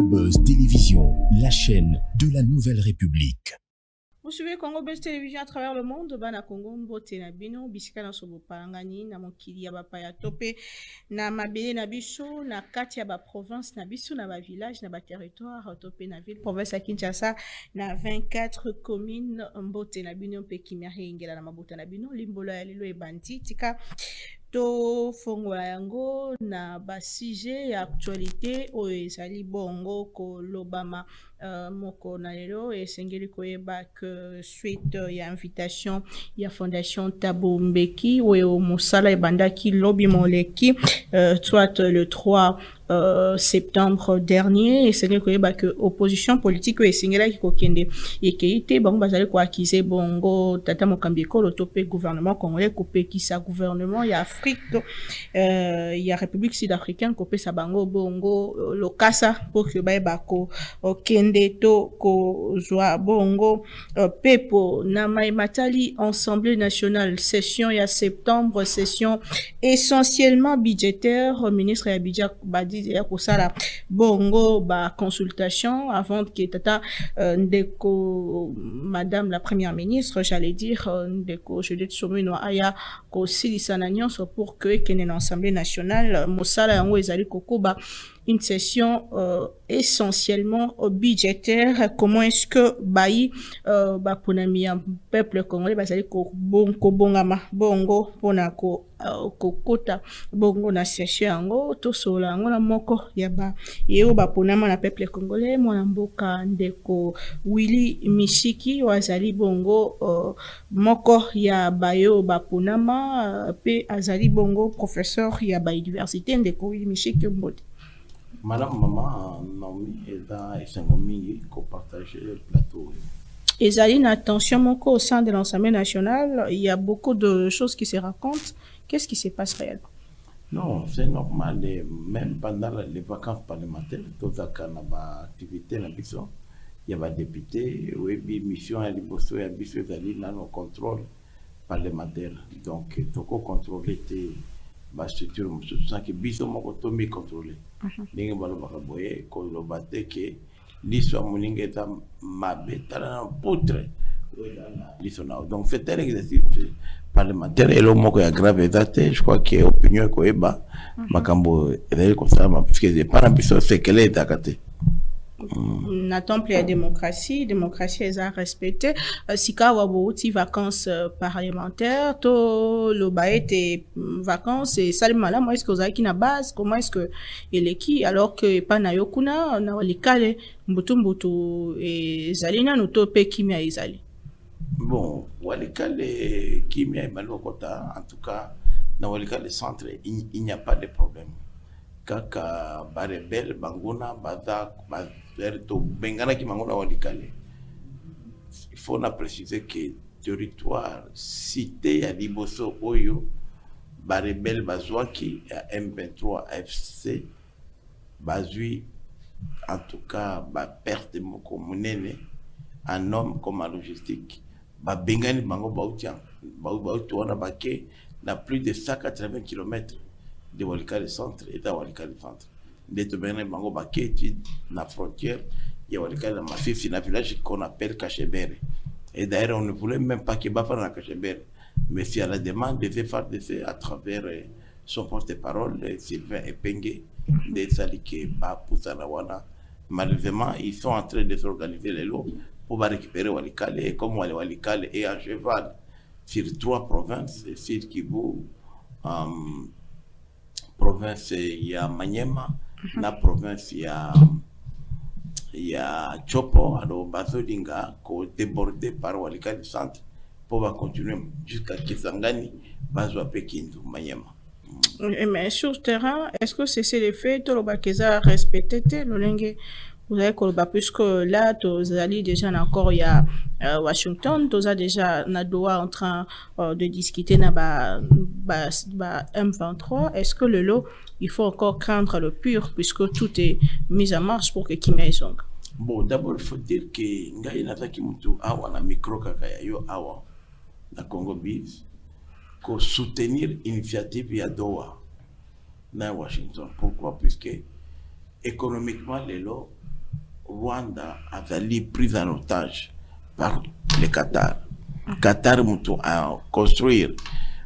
Buzz Télévision, la chaîne de la Nouvelle République. Vous suivez Congo Buzz Télévision à travers le monde. Bana Congo mbote na bino bisika na sobo parangani na mokili ya bapaya tope na mabele na biso na kati ya ba province na biso na ba village na ba territoire tope na ville province ya Kinshasa na 24 communes mbote na bino pe kimia ingela na mabota na bino limbolo ya lelo ebandi tika to fongola yango na ba sujet ya actualité oyo ezali bongo ko lobama moko na lelo esengeli koyeba que suite ya invitation ya fondation Thabo Mbeki oyo mosala ebandaki lobi moleki soit le 3 septembre dernier esengeli koyeba que opposition politique esengeli kokende ekeite bango bazali ko accuser bongo tata mokambi ekolo to pe gouvernement congolais kopekisa gouvernement ya Afrique ya République sud-africaine kopesa bango bongo lokasa pour que ba ko kende to ko zwa bongo pepo na matali Assemblée nationale session ya septembre session essentiellement budgétaire ministre ya budget badi ya kosala bongo ba consultation avant que tata ndeko madame la première ministre j'allais dire ndeko Juliette Somino aya ko silisa na nyonso pour que kene na Assemblée nationale mosala yango ezali kokoba une session essentiellement budgétaire. Comment est-ce que bayi baponami peuple congolais bazali ko bongama bongo pona ko kokota bongo na session yango to sola yango na moko ya ba yeo baponama na peuple congolais mwana mboka ndeko Willy Mishiki wazali bongo moko ya bayo baponama pe azali bongo professeur ya ba université ndeko Willy Mishiki mbote. Madame Maman Naomi Eda Esengomi qui partager le plateau. Et Zaline, attention mon au sein de l'Assemblée nationale, il y a beaucoup de choses qui se racontent. Qu'est-ce qui se passe réellement? Non, c'est normal. Même pendant les vacances parlementaires, tout ça quand on a activité la mission, il y a des députés, oui, mission à l'Ibosso et à Bissou Zaline dans le contrôle parlementaire. Donc, tout contrôler la structure, c'est que Bissou m'a contrôlé. Ndenge balobaka boye koloba te ke liso ya moninga eza mabe tala na poutre liso nao. Donc c'est un exercice parlementaire elo moko ya grave eza te. Je crois que opinion ekoyeba makambo ezali kosalama puisque epa na biso sekele ezaka te. Na temple ya démocratie est à respecter. Sika wabouti vacances parlementaires, to le baete vacances et salimala, moi est-ce que vous avez qui na base, comment est-ce que il est qui, alors que pas na yokuna, na walikale, mbutu et zalina no to pe kimia izali. Bon, walikale kimia imalokota, en tout cas, na walikale centre, il n'y a pas de problème. Kaka barebel banguna baza to bengana ki mangona walikale. Il faut préciser que territoire cité à Liboso Oyo barebel bazwaki à M23 FC bazui en tout cas ba perte de moko munene en homme comme en logistique ba bengani bango bautia bauti wana baké na plus de 180 km de Walikale centre et de Walikale centre. De Tobene Bango Baketi, la frontière, il y a Walikale Mafifi, un village qu'on appelle Kachebere. Et d'ailleurs, on ne voulait même pas qu'il batte dans Kachebere. Mais si à la demande des FARDC à travers son porte-parole, Sylvain Epenge, des Salike, Poussanawana, malheureusement, ils sont en train de s'organiser les lots pour récupérer Walikale. Et comme Walikale est à cheval sur 3 provinces, sur Kivu, province ya Manyema, na province ya Chopo, alors Bazolinga, ko débordé par Walikale centre pour continuer jusqu'à Kisangani, Bazo Pekindu, Manyema. Mais sur le terrain, est-ce que c'est les faits, tout le Bakeza respecté, le vous avez que puisque là, vous allez déjà encore il y a Washington, vous avez déjà Nadoa en train de discuter na M23. Est-ce que le lot, il faut encore craindre le pur puisque tout est mis en marche pour que Kimia Isong? Bon, d'abord il faut dire que Ngai Nataki Mutu awa na micro kaka yo awa na Congo Biz ko soutenir initiative ya Doha na Washington. Pourquoi? Puisque économiquement les lots Rwanda a été prise en otage par le Qatar. Qatar a construit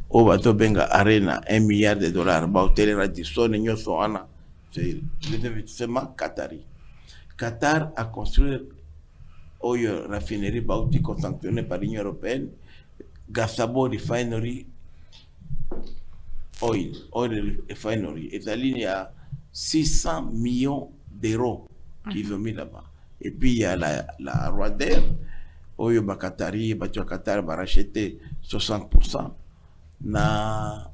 au bateau Benga Arena $1 milliard. Hôtel Radisson, c'est l'investissement qatari. Qatar a construit une raffinerie sanctionnée par l'Union européenne, Gasabo Refinery Oil Refinery. Et ça, il y a 600 millions d'euros qu'ils ont mis là-bas. Et puis il y a la Rwandair, Oyo Bakatari, Batua Qatar va racheter 60% na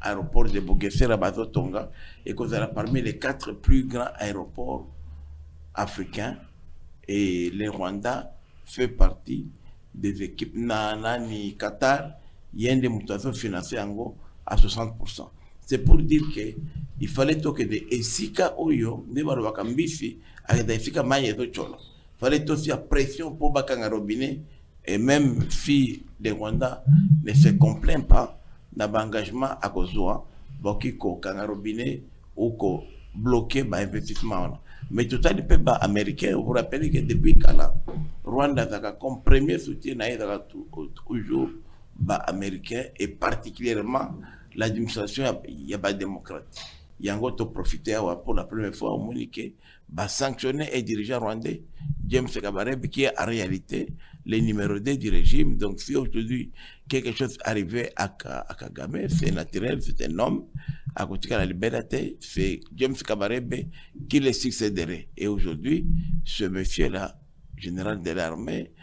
aéroport de Bugesera Bato Tonga, et qu'on a parmi les 4 plus grands aéroports africains, et le Rwanda fait partie des équipes ni Qatar, il y a des mutations financées en gros à 60%. C'est pour dire que il fallait que des Esika Oyo, des Barwakambisi, avec des Esika Maye de Cholo. Il fallait aussi la pression pour Bakanga Robinet, et même si les Rwandais ne se complaignent pas d'engagement à Kozoa, Bokiko Kangarobinet ou ko bloquer l'investissement. Mais tout à l'heure, les Américains, vous vous rappelez que depuis Kala, Rwanda a comme premier soutien toujours américain, et particulièrement l'administration démocrate. Il y a encore profité pour la première fois au Monique, sanctionner un dirigeant rwandais, James Kabarebe, qui est en réalité le numéro 2 du régime. Donc si aujourd'hui quelque chose arrivait à Kagame, c'est naturel, c'est un homme, à côté de la liberté, c'est James Kabarebe qui le succéderait. Et aujourd'hui, ce monsieur-là, général de l'armée,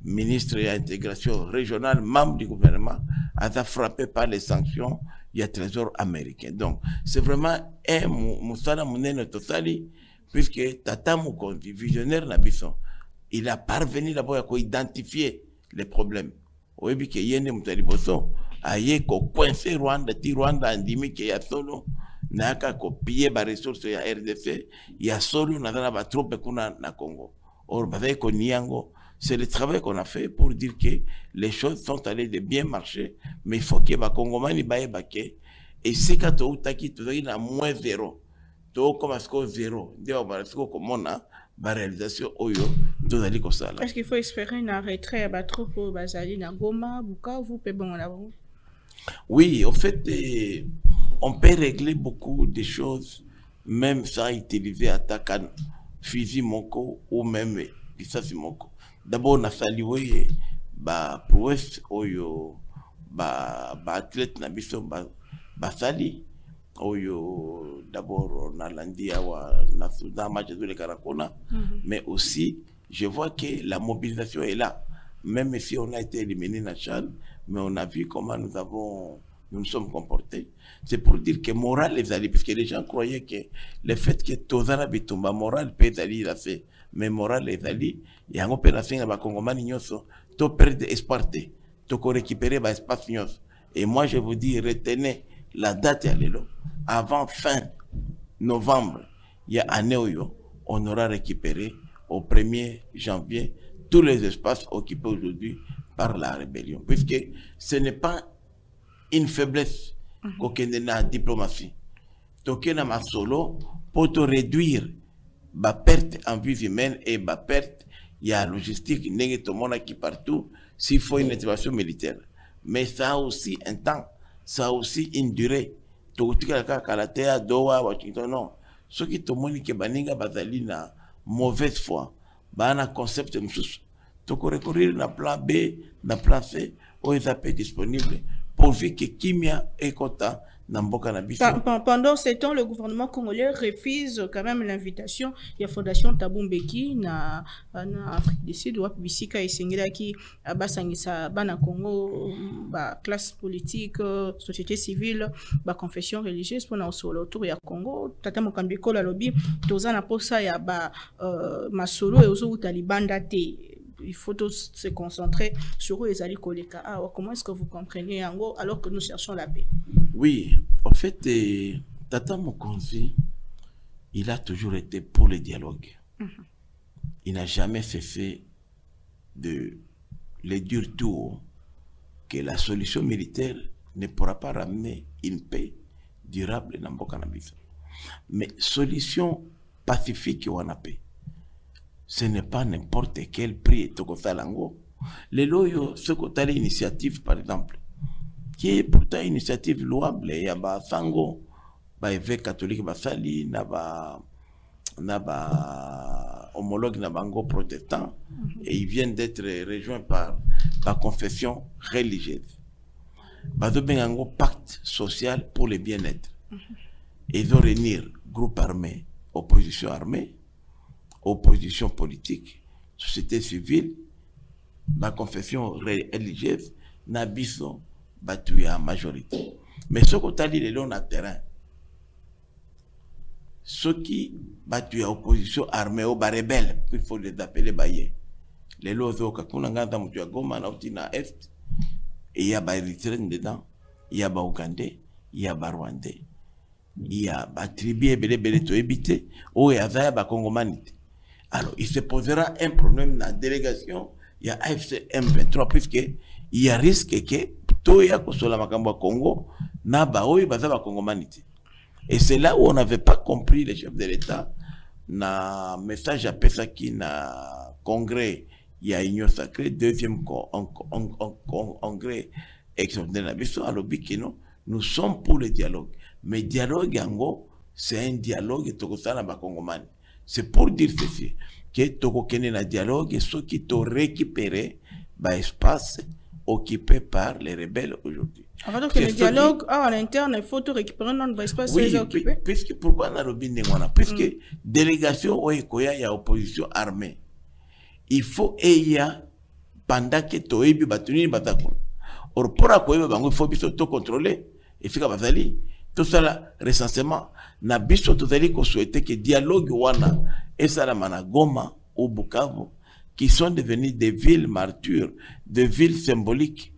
ministre de l'intégration régionale, membre du gouvernement, a été frappé par les sanctions il y a trésor américain. Donc, c'est vraiment un moussala mounene totali, puisque Tata Mukonzi, visionnaire Nabisson, il a parvenu d'abord à identifier les problèmes. Oui, puis qu'il y a des moutalibosso, aïe, qu'on coince Rwanda, Rwanda, andimi, qu'il y a solo, naka, qu'on pille les ressources à RDC, il y a solo, n'a pas trop na Congo. Or, qu'on y c'est le travail qu'on a fait pour dire que les choses sont allées de bien marcher, mais il faut que les Congolais baillent baquet. Et c'est quand tu as qui tu as moins zéro, tu as comme à zéro, tu as comme on a la réalisation oyo, tu as dit comme ça. Est-ce qu'il faut espérer un retrait à trop pour Bazali, na Goma, Bukavu, pe bon là. Oui, en fait, on peut régler beaucoup de choses, même sans utiliser attaque fusil moko ou même pisasi moko. D'abord, on a salué ba prouesse oyo ba athlète na biso ba sali oyo d'abord on a landi awa na Soudan match de le Karakona, mais aussi je vois que la mobilisation est là, même si on a été éliminé na Tchad, mais on a vu comment nous nous sommes comportés. C'est pour dire que moral les alliés, parce que les gens croyaient que le fait que Tozana Bitumba moral peut aller là c'est mais moral les alliés, il y a un opération à Bakongomani Nyoso, tu perds espoir, tu récupérer l'espace Nyoso. Et moi je vous dis, retenez la date à l'élo. Avant fin novembre, il y a un Néoyo, on aura récupéré au 1er janvier tous les espaces occupés aujourd'hui par la rébellion. Puisque ce n'est pas une faiblesse qu'aucune de la diplomatie. Token a solo pour te réduire la perte en vie humaine et la perte, il y a la logistique, il y a tout le monde qui partout, s'il faut une intervention militaire. Mais ça a aussi un temps, ça a aussi une durée. Tout le monde qui a Doha, Washington, non. Ce qui tout le monde qui a bazali na mauvaise foi, un concept de tous. Tu peux recourir à plan B, à plan C, où ils sont disponibles pourvu que Kimia et Kota. Pendant ce temps, le gouvernement congolais refuse quand même l'invitation. Il y a Fondation Tabumbeki na Afrique du Sud, Bisika et Sengela qui basangisa bana Congo, classe politique, société civile, confession religieuse pour nous sur autour ya Congo. Tata Mokambiko la lobby, toza na posa ya masolo et ozo talibanda te. Il faut tous se concentrer sur les alliés Koleka. Comment est-ce que vous comprenez en gros alors que nous cherchons la paix? Oui, en fait, Tata Mokonzi, il a toujours été pour le dialogue. Il n'a jamais cessé de le dire tout haut que la solution militaire ne pourra pas ramener une paix durable dans Bokanabisa. Mais solution pacifique ou en paix. ce n'est pas n'importe quel prix Tokosalango. Les loyaux, ce qu'on a l'initiative, par exemple, qui est pourtant une initiative louable, il y a Sango, évêque catholique Basali, homologue Nabango protestant, et ils viennent d'être rejoints par la confession religieuse. Bazobengango pacte social pour le bien-être. Ils ont réunir groupe armé, opposition armée, opposition politique, société civile, la confession religieuse, Nabiso, Batuya majorité. Mais ce qu'on a dit, les longs terrain, ceux qui battent la opposition armée ou rebelles, il faut les appeler baillés. Les lots Kakunanga Mutua Goma na Est, et il y a Eritréen dedans, il y a Ougandais, il y a Rwandais, il y a tribu Bele to éviter, ou il y a Congomanité. Alors, il se posera un problème dans la délégation, il y a AFC M23, puisqu'il y a risque que tout y a que sur la Makambo Congo, n'a pas eu Congomanité. Et c'est là où on n'avait pas compris, les chefs de l'État, na message à Pesaki, na congrès, il y a Union Sacrée, deuxième congrès extraordinaire, nous sommes pour le dialogue. Mais dialogue, c'est un dialogue, c'est pour dire ceci, que Togo Kene na dialogue, ceux qui t'ont récupéré, l'espace occupé par les rebelles aujourd'hui. Alors que le dialogue à l'interne, il faut tout récupérer dans l'espace occupé. Puisque pourquoi on a le puisque délégation ou il y a opposition armée, il faut pendant que tu es battu batakon. Or pour accueillir il faut bien tout contrôler. Et fait que tout ça recensement na biso totali ko souhaiter que dialogue wana et ça la Managoma ou Bukavu qui sont devenus des villes martyrs, des villes symboliques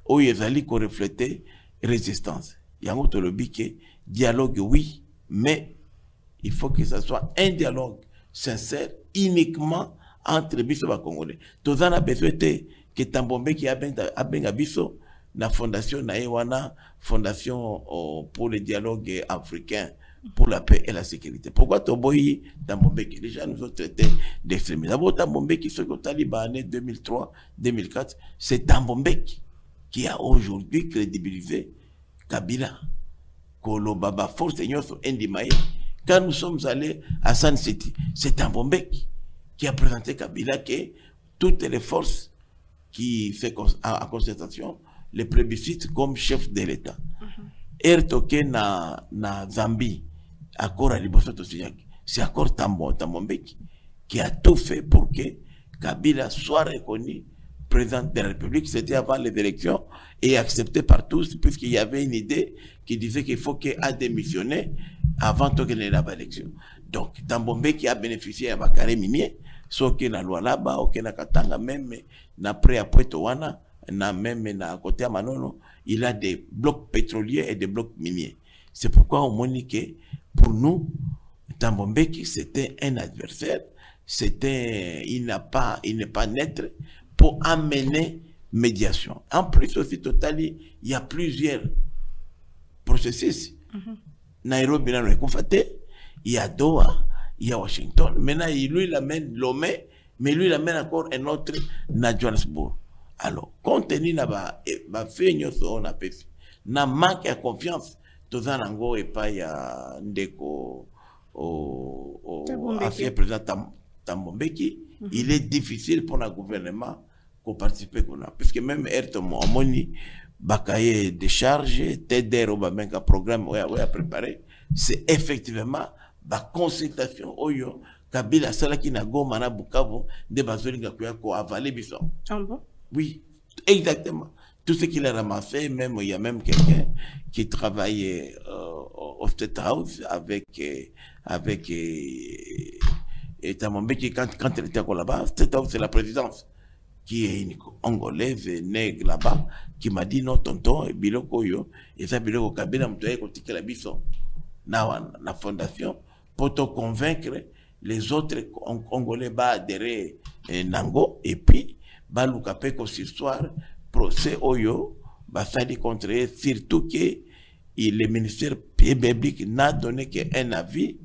où ils allaient refléter résistance. Il y a un autre lobby qui dialogue oui, mais il faut que ce soit un dialogue sincère uniquement entre biso ba Congolais. Tous en a besoin que Tambombe qui a ben biso la fondation Naïwana, fondation pour le dialogue africain, pour la paix et la sécurité. Pourquoi Toboyi Tambombe déjà nous ont traités d'extrémistes. D'abord Tambombe qui se talibanais 2003-2004, c'est Tambombe qui a aujourd'hui crédibilisé Kabila. Kolo Baba Force Nyoso Ndimaye. Quand nous sommes allés à San City, c'est Tambombe qui a présenté Kabila que toutes les forces qui fait à concertation les plébiscites comme chef de l'État. Ertoke na Zambie, accord à Libosoto Signaki, c'est accord Tambombe qui a tout fait pour que Kabila soit reconnu président de la République. C'était avant les élections et accepté par tous, puisqu'il y avait une idée qui disait qu'il faut qu'il a démissionné avant qu'il ait l'élection. Donc, Tambombe qui a bénéficié à Bakare Minier, sauf qu'il y a la loi là-bas, ou qu'il y a Katanga même, après Towana, même à côté à Manono, il a des blocs pétroliers et des blocs miniers. C'est pourquoi on m'a dit que pour nous, Tambombe, c'était un adversaire, il n'est pas net pour amener médiation. En plus aussi, il y a plusieurs processus. Nairobi, il y a Doha, il y a Washington. Maintenant, lui, il amène Lomé, mais lui, il amène encore un autre à Johannesburg. Alors, compte tenu de na manque de confiance, tout en ango et pas y a ndeko ancien président Tambombeki, il est difficile pour le gouvernement de participer. Puisque même Ayrton Moni, Bakaye de charge, TDR ou un programme à préparer, c'est effectivement la consultation Oyo, Kabila Salaki na Goma na Bukavu, de Bazolinga ko avaler bison. Ah bon? Oui, exactement. Tout ce qu'il a ramassé, même il y a même quelqu'un qui travaille au State House avec Tambombe qui quand il était là-bas, State House c'est la présidence qui est une Congolaise nègre là-bas qui m'a dit non tonton biloko yo et ça biloko Kabila mtoye kotika la biso na la fondation pour te convaincre les autres Congolais ba adhérer Nango et puis ba lukape ko histoire procès oyo ba sali contre surtout que le ministère public n'a donné qu'un avis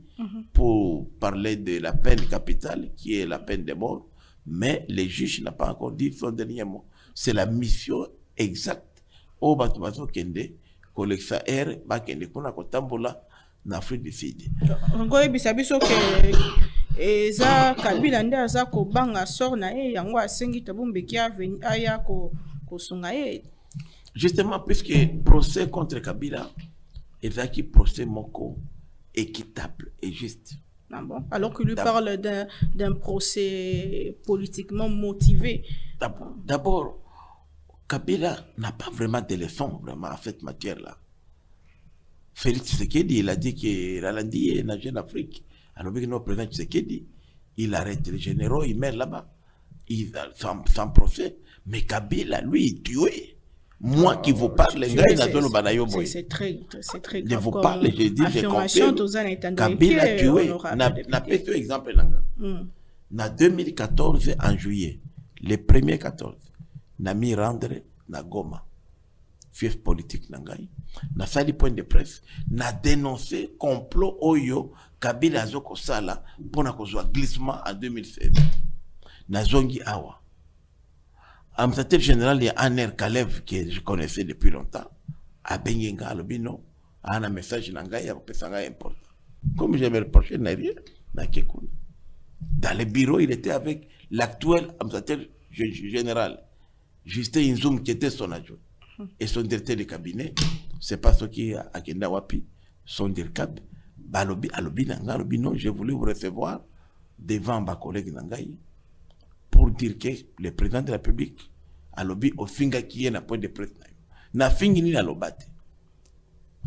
pour parler de la peine capitale, qui est la peine de mort, mais les juges n'ont pas encore dit son dernier mot. C'est la mission exacte au Batubazo Kende, Koleksa R, Bakende, Kuna Kotambola, en Afrique du Sud. Ngoye bisabiso ke eza Kabila nde aza ko banga sort na ye yango asengi tabumbe ki aveni aya ko sunga ye. Justement, puisque procès contre Kabila est un procès moko équitable et juste. Ah bon? Alors qu'il lui parle d'un procès politiquement motivé. D'abord, Kabila n'a pas vraiment de leçons vraiment à cette matière-là. Félix Tshisekedi, il a dit qu'il a dit en Jeune Afrique. Alors que notre président Tshisekedi, il arrête les généraux, il met là-bas, sans procès. Mais Kabila, lui, il tué. Moi qui vous parle, les gars, c'est très grave. Je vous parle, je dis, je confirme. Kabila tué. N'a pas fait exemple. En 2014, en juillet, le 1er 14, n'a mis rendre na Goma. Fief politique nangai. Na sali point de presse. Na dénoncé complot Oyo Kabila Zoko Sala pour na kozwa glissement en 2016. Na zongi awa. Administrateur général, il y a Aner Kalev que je connaissais depuis longtemps. A Bengenga Albino, a un message nangai à Pesanga important. Comme je me reproché, n'a rien. Dans le bureau, il était avec l'actuel administrateur général, Justin Inzoum, qui était son adjoint. Et son directeur de cabinet, c'est pas ce qui a Kenda Wapi, son directeur, Alobi non, j'ai voulu vous recevoir devant ma collègue Nangaï pour dire que le président de la République, Alobi, au finga qui est un point de presse, n'a fini ni l'alobate.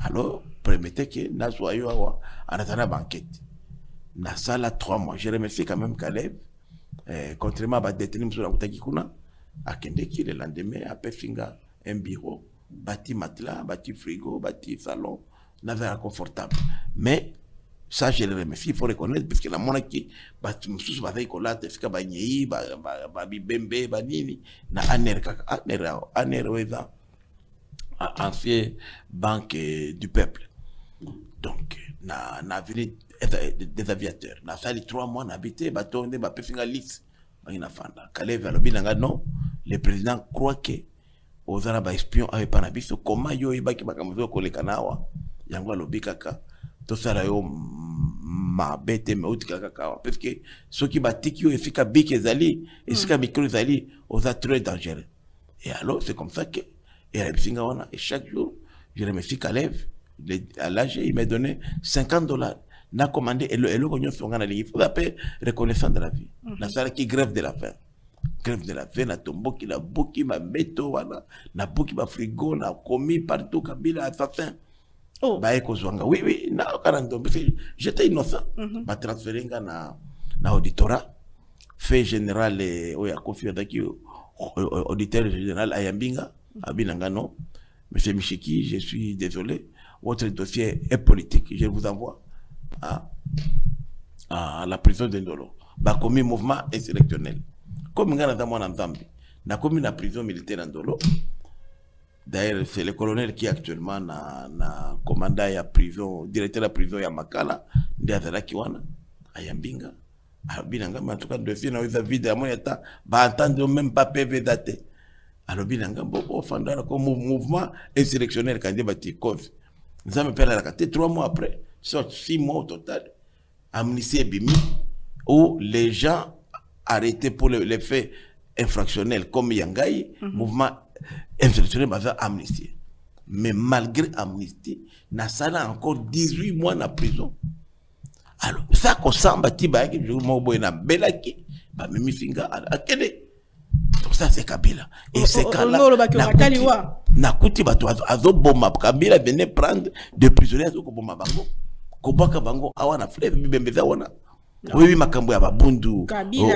Alors, permettez que nous soyons en attendant banquette. N'a ça là 3 mois. Je remercie quand même Caleb, contrairement à la détenue sur la Outakikuna, à Kendeki le lendemain, après finga. Un bureau, bâti matelas, bâti frigo, bâti salon, n'avait confortable. Mais ça, je le remercie, il faut reconnaître, parce que la monarchie, bâti moussous, bâti colate, fika bagnéi, babi bembe, banini, na aner weza, ancien banque du peuple. Donc, na avenue des aviateurs. Na sali 3 mois, na habité, bateau, na pefinga lisse, na fanda. Kalev alobi nanga non, le président croit que aux arabes espions avec Panabiso, comment yo ibaki bakamuzo kolekanawa, yango alobi kaka, to sala yo ma bete me uti kaka, parce que ceux qui battent yo efika bik ezali, efika micro ezali, aux très dangereux. Et alors c'est comme ça que, et chaque jour, je remercie Kalev, à l'âge, il m'a donné $50. N'a commandé, et le cognon son gana, il faut appeler reconnaissant de la vie. La salle qui grève de la faim. Grève de la faim, na tomboki, na boki, ma beto, na boki, ma frigo, na commis partout, Kabila, assassin. Oh. Bah, oui, oui, na, j'étais innocent. Bah, transféré na auditorat. Fait général, oya confié d'aki, auditeur général Ayambinga, Abinanga, non. Monsieur Michiki, je suis désolé. Votre dossier est politique, je vous envoie à la prison de Ndolo. Bah, commis mouvement insurrectionnel. Comme on a dans Zambie, na commis la prison militaire Ndolo. D'ailleurs, c'est le colonel qui est actuellement na commandant ya prison, directeur de la prison ya Makala, Ndiazala Kiwana, Ayambinga. Abinanga, mais en tout cas, dossier na vide à mon état, bah, entendre même pas PV daté. Alors, Binanga, bon, fondant comme mouvement insurrectionnel quand il bâti cause. Nous avons fait la carte 3 mois après, soit 6 mois au total, amnistie et bimi, où les gens arrêtés pour les faits infractionnels comme Yangaï, mouvement insurrectionnel basé amnistie. Mais malgré amnistie, Nassala a encore 18 mois en prison. Alors, ça, qu'on s'en bâtit, je vous m'envoie na belaki, bah, Mimi Finga, à Kede. Donc ça, c'est Kabila. Et c'est Kabila. Nakuti bato azo bomba Kabila venait prendre des prisonniers azo bomba bango. Kobaka bango awana fleuve bibembeza wana. Oui makambo ya babundu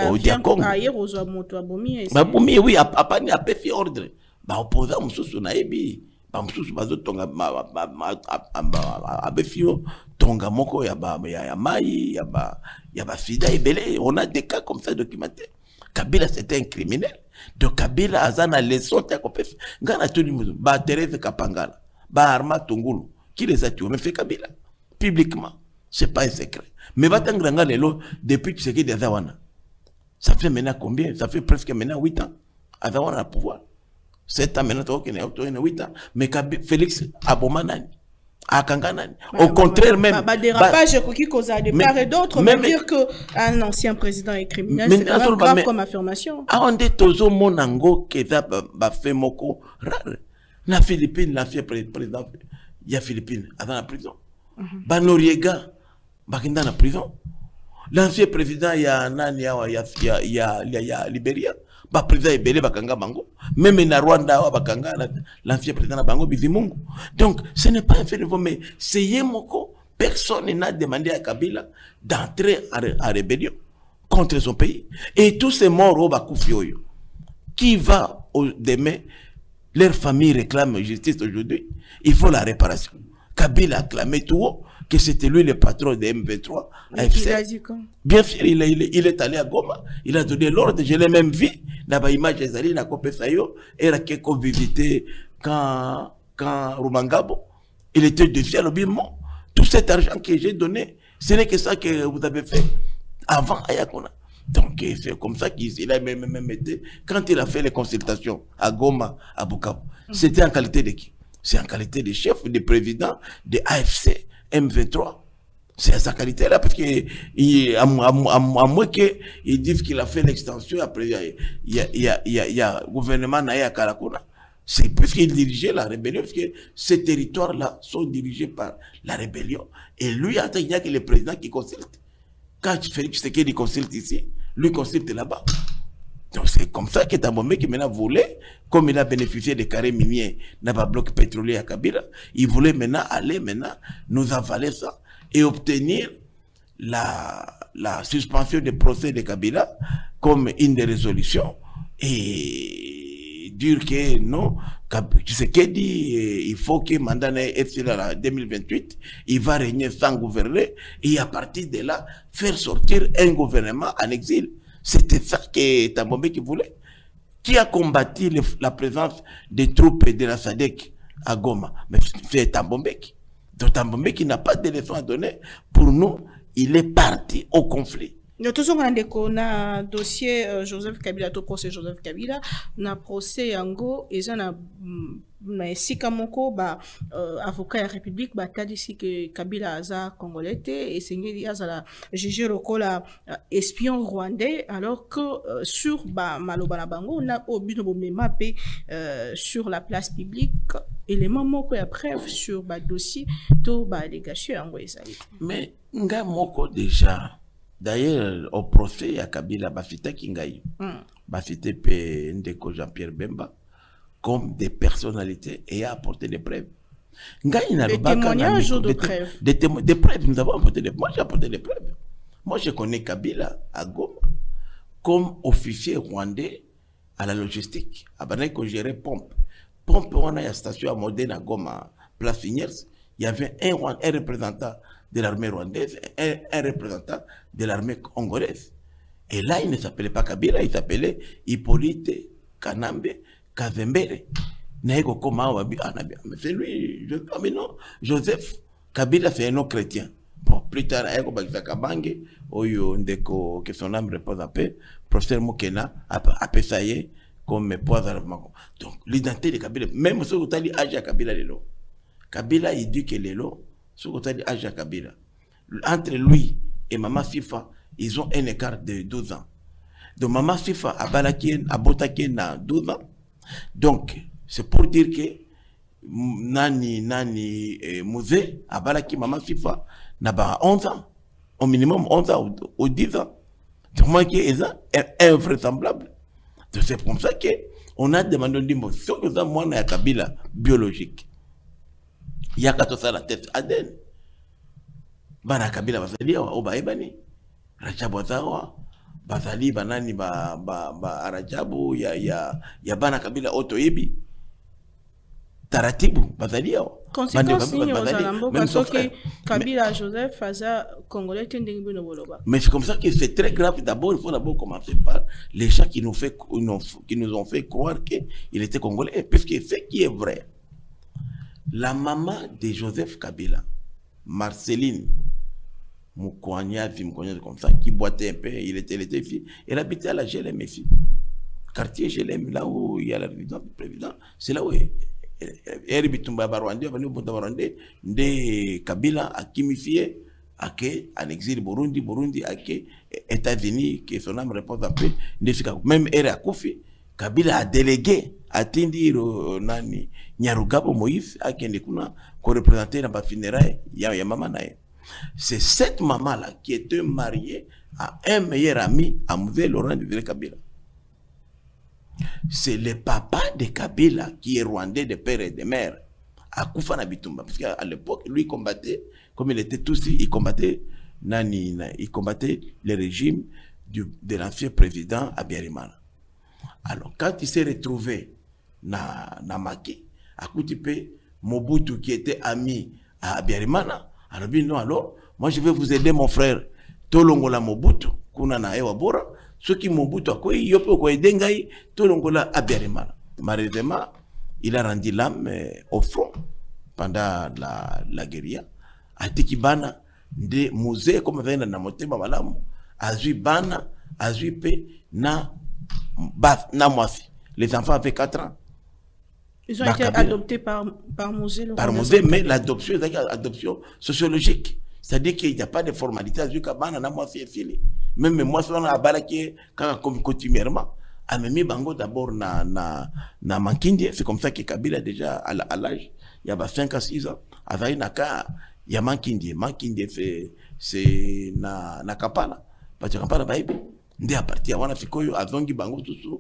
au diakong. Ayer ozo moto abomi. Babomi oui apani apefi ordre. Ba opposant mususu na ebi. Ba mususu bazo tonga abefio tonga moko ya mai ya ba sida ebele. On a des cas comme ça documentés. Kabila c'était un criminel. Donc Kabila azana leçon ta kopef. Ngana tuni muzu ba Thérèse Kapangala, ba Arma Tungulu, qui les a tués mais fait Kabila publiquement. C'est pas un secret. Mais Batanganga Lelo, depuis que c'est qui des Azawana. Ça fait maintenant combien? Ça fait presque maintenant 8 ans. Azawana a le pouvoir. 7 ans maintenant, il y a 8 ans. Mais Félix Abomanani. Au contraire même. Dérapage qui cause de part et d'autre, mais dire qu'un ancien président est criminel, c'est quand même grave comme affirmation. On dit toujours mon ango qui a fait moko rare. Na Philippines, l'ancien président, il y a Philippines, dans la prison. Banoriega, Bakinda dans la prison. L'ancien président, il y a Libéria. Le président est belé Bakanga Bango. Même en Rwanda, l'ancien président Bango Bizimungu. Donc, ce n'est pas un fait nouveau, mais c'est Yemoko. Personne n'a demandé à Kabila d'entrer en rébellion contre son pays. Et tous ces morts au Bakufioyo, qui va demain, leur famille réclame justice aujourd'hui, il faut la réparation. Kabila a clamé tout haut que c'était lui le patron de M23. Il a dit quoi? Bien sûr, il est allé à Goma, il a donné l'ordre, je l'ai même vu, dans l'image des alliés, dans Kopesayo, et il a visité quand Rumangabo, il était dessus à l'obéiment. Tout cet argent que j'ai donné, ce n'est que ça que vous avez fait avant Ayakona. Donc, c'est comme ça qu'il a même été, quand il a fait les consultations à Goma, à Bukavu, c'était en qualité de qui? C'est en qualité de chef, de président de AFC M23. C'est à sa qualité-là, parce qu'à moins qu'ils disent qu'il a fait l'extension, après, il y a gouvernement Naya Karakuna. C'est puisqu'il dirigeait la rébellion, parce que ces territoires-là sont dirigés par la rébellion. Et lui, il n'y a que le président qui consulte. Quand Félix Tshisekedi consulte ici, lui consulte là-bas. Donc c'est comme ça que Tambombe qui maintenant voulait, comme il a bénéficié des carrés miniers dans le bloc pétrolier à Kabila, il voulait maintenant aller nous avaler ça et obtenir la suspension des procès de Kabila comme une des résolutions et dire que non, Tshisekedi, il faut que mandat en 2028, il va régner sans gouverner et à partir de là, faire sortir un gouvernement en exil. C'était ça que Tambombe qui voulait. Qui a combattu la présence des troupes de la SADC à Goma? Mais c'est Tambombe. Donc Tambombe qui n'a pas de leçon à donner. Pour nous, il est parti au conflit. Nous avons un dossier Joseph Kabila, tout procès Joseph Kabila, na procès Yango, et ça na sikamoko avocat de la République t'a dit que Kabila aza congolais et c'est la jugé lokola espion rwandais alors que sur maloba bango on a obino mappé sur la place publique élément moko ya preuve sur dossier to allégation yango ezali. Mais nga moko déjà d'ailleurs, au procès à Kabila, Bafita Kingaï, Bafita Ndeko Jean-Pierre Bemba, comme des personnalités ayant apporté des preuves. Des témoignages ou de preuves? Des preuves, nous avons apporté des preuves. Moi, j'ai apporté des preuves. Moi, je connais Kabila à Goma comme officier rwandais à la logistique. Après qu'on gérait Pompe. Pompe, on a une station à Modène à Goma, Place Finiers. Il y avait un représentant de l'armée rwandaise, un représentant de l'armée congolaise. Et là, il ne s'appelait pas Kabila, il s'appelait Hippolyte Kanambe Kazembere. C'est lui, mais non, Joseph Kabila, c'est un nom chrétien. Bon, plus tard, Kabange, que son âme repose en paix, professeur Mokena, a Pessaye, comme poids. Donc, l'identité de Kabila, même si vous avez dit à Kabila, Kabila, il dit que Lelo, Kabila. Entre lui et Maman Sifa, ils ont un écart de 12 ans. Donc Maman Sifa a Botake na 12 ans. Donc, c'est pour dire que Nani Mouzé a Balaki Maman Sifa n'a 11 ans. Au minimum 11 ans ou 10 ans. Donc moi qui est invraisemblable. Donc c'est comme ça qu'on a demandé de dire, si on a moins à Kabila biologique. Il y a qu'à ça la tête Aden. Bana Kabila Bazali, Obaebani, Rajabu Azawa, Bazali, Banani, Arajabu, ya Bana Kabila Otoebi, Taratibu, Bazali. Conséquence, parce que Kabila Joseph Faza Congolais, mais c'est comme ça que c'est très grave. D'abord, il faut d'abord commencer par les gens qui nous ont fait croire qu'il était Congolais, puisque ce qui est vrai. La maman de Joseph Kabila, Marceline Moukouania, comme ça, qui boitait un peu, il était fille. Elle habitait à la GLM, fille. Quartier GLM, là où il y a la résidence du président, c'est là où elle bitumba Barwande, venu Bunda Barwande, de Kabila, a kimifié, à en exil Burundi, à États-Unis, que son âme repose en paix, même elle a Kofi, Kabila a délégué, a tindi nani, Nyarugabo Moïse, à qui kuna, qu'on représentait dans la funéraille, il y a maman naïe. C'est cette maman-là qui était mariée à un meilleur ami à Mouvé Laurent de Kabila. C'est le papa de Kabila qui est rwandais de père et de mère à Koufana Bitumba. Parce qu'à l'époque, lui, il combattait, comme il était tous, il combattait le régime de l'ancien président Abiyarimana. Alors, quand il s'est retrouvé dans Maki, à Koutipe, Mobutu qui était ami à Abiyarimana, alors, non, alors, moi je vais vous aider, mon frère. Tolongola Mobutu, Kunana Ewa Bora, ceux qui Mobutu, Yopo Dengai, Tolongola Abiyarimana. Malheureusement, il a rendu l'âme au front pendant la guérilla. A Tikibana, de musée, comme vient dans Motema Malamu, Azui Bana, Azui Pe, na Moafi. Les enfants avaient 4 ans. Ils ont été adoptés par Mosé. Par Mosé, mais l'adoption est une adoption sociologique. C'est-à-dire qu'il n'y a pas de formalité. Même moi, je suis continuellement. Amemi Bango d'abord na Mankindie. C'est comme ça que Kabila déjà à l'âge, il y a 5 à 6 ans. Avec Naka, il y a Mankindie. Mankindie, c'est na Kapana. Parce que Kapana, il y a parti à Wanafikoyo, à Zongi Bango, tout ça.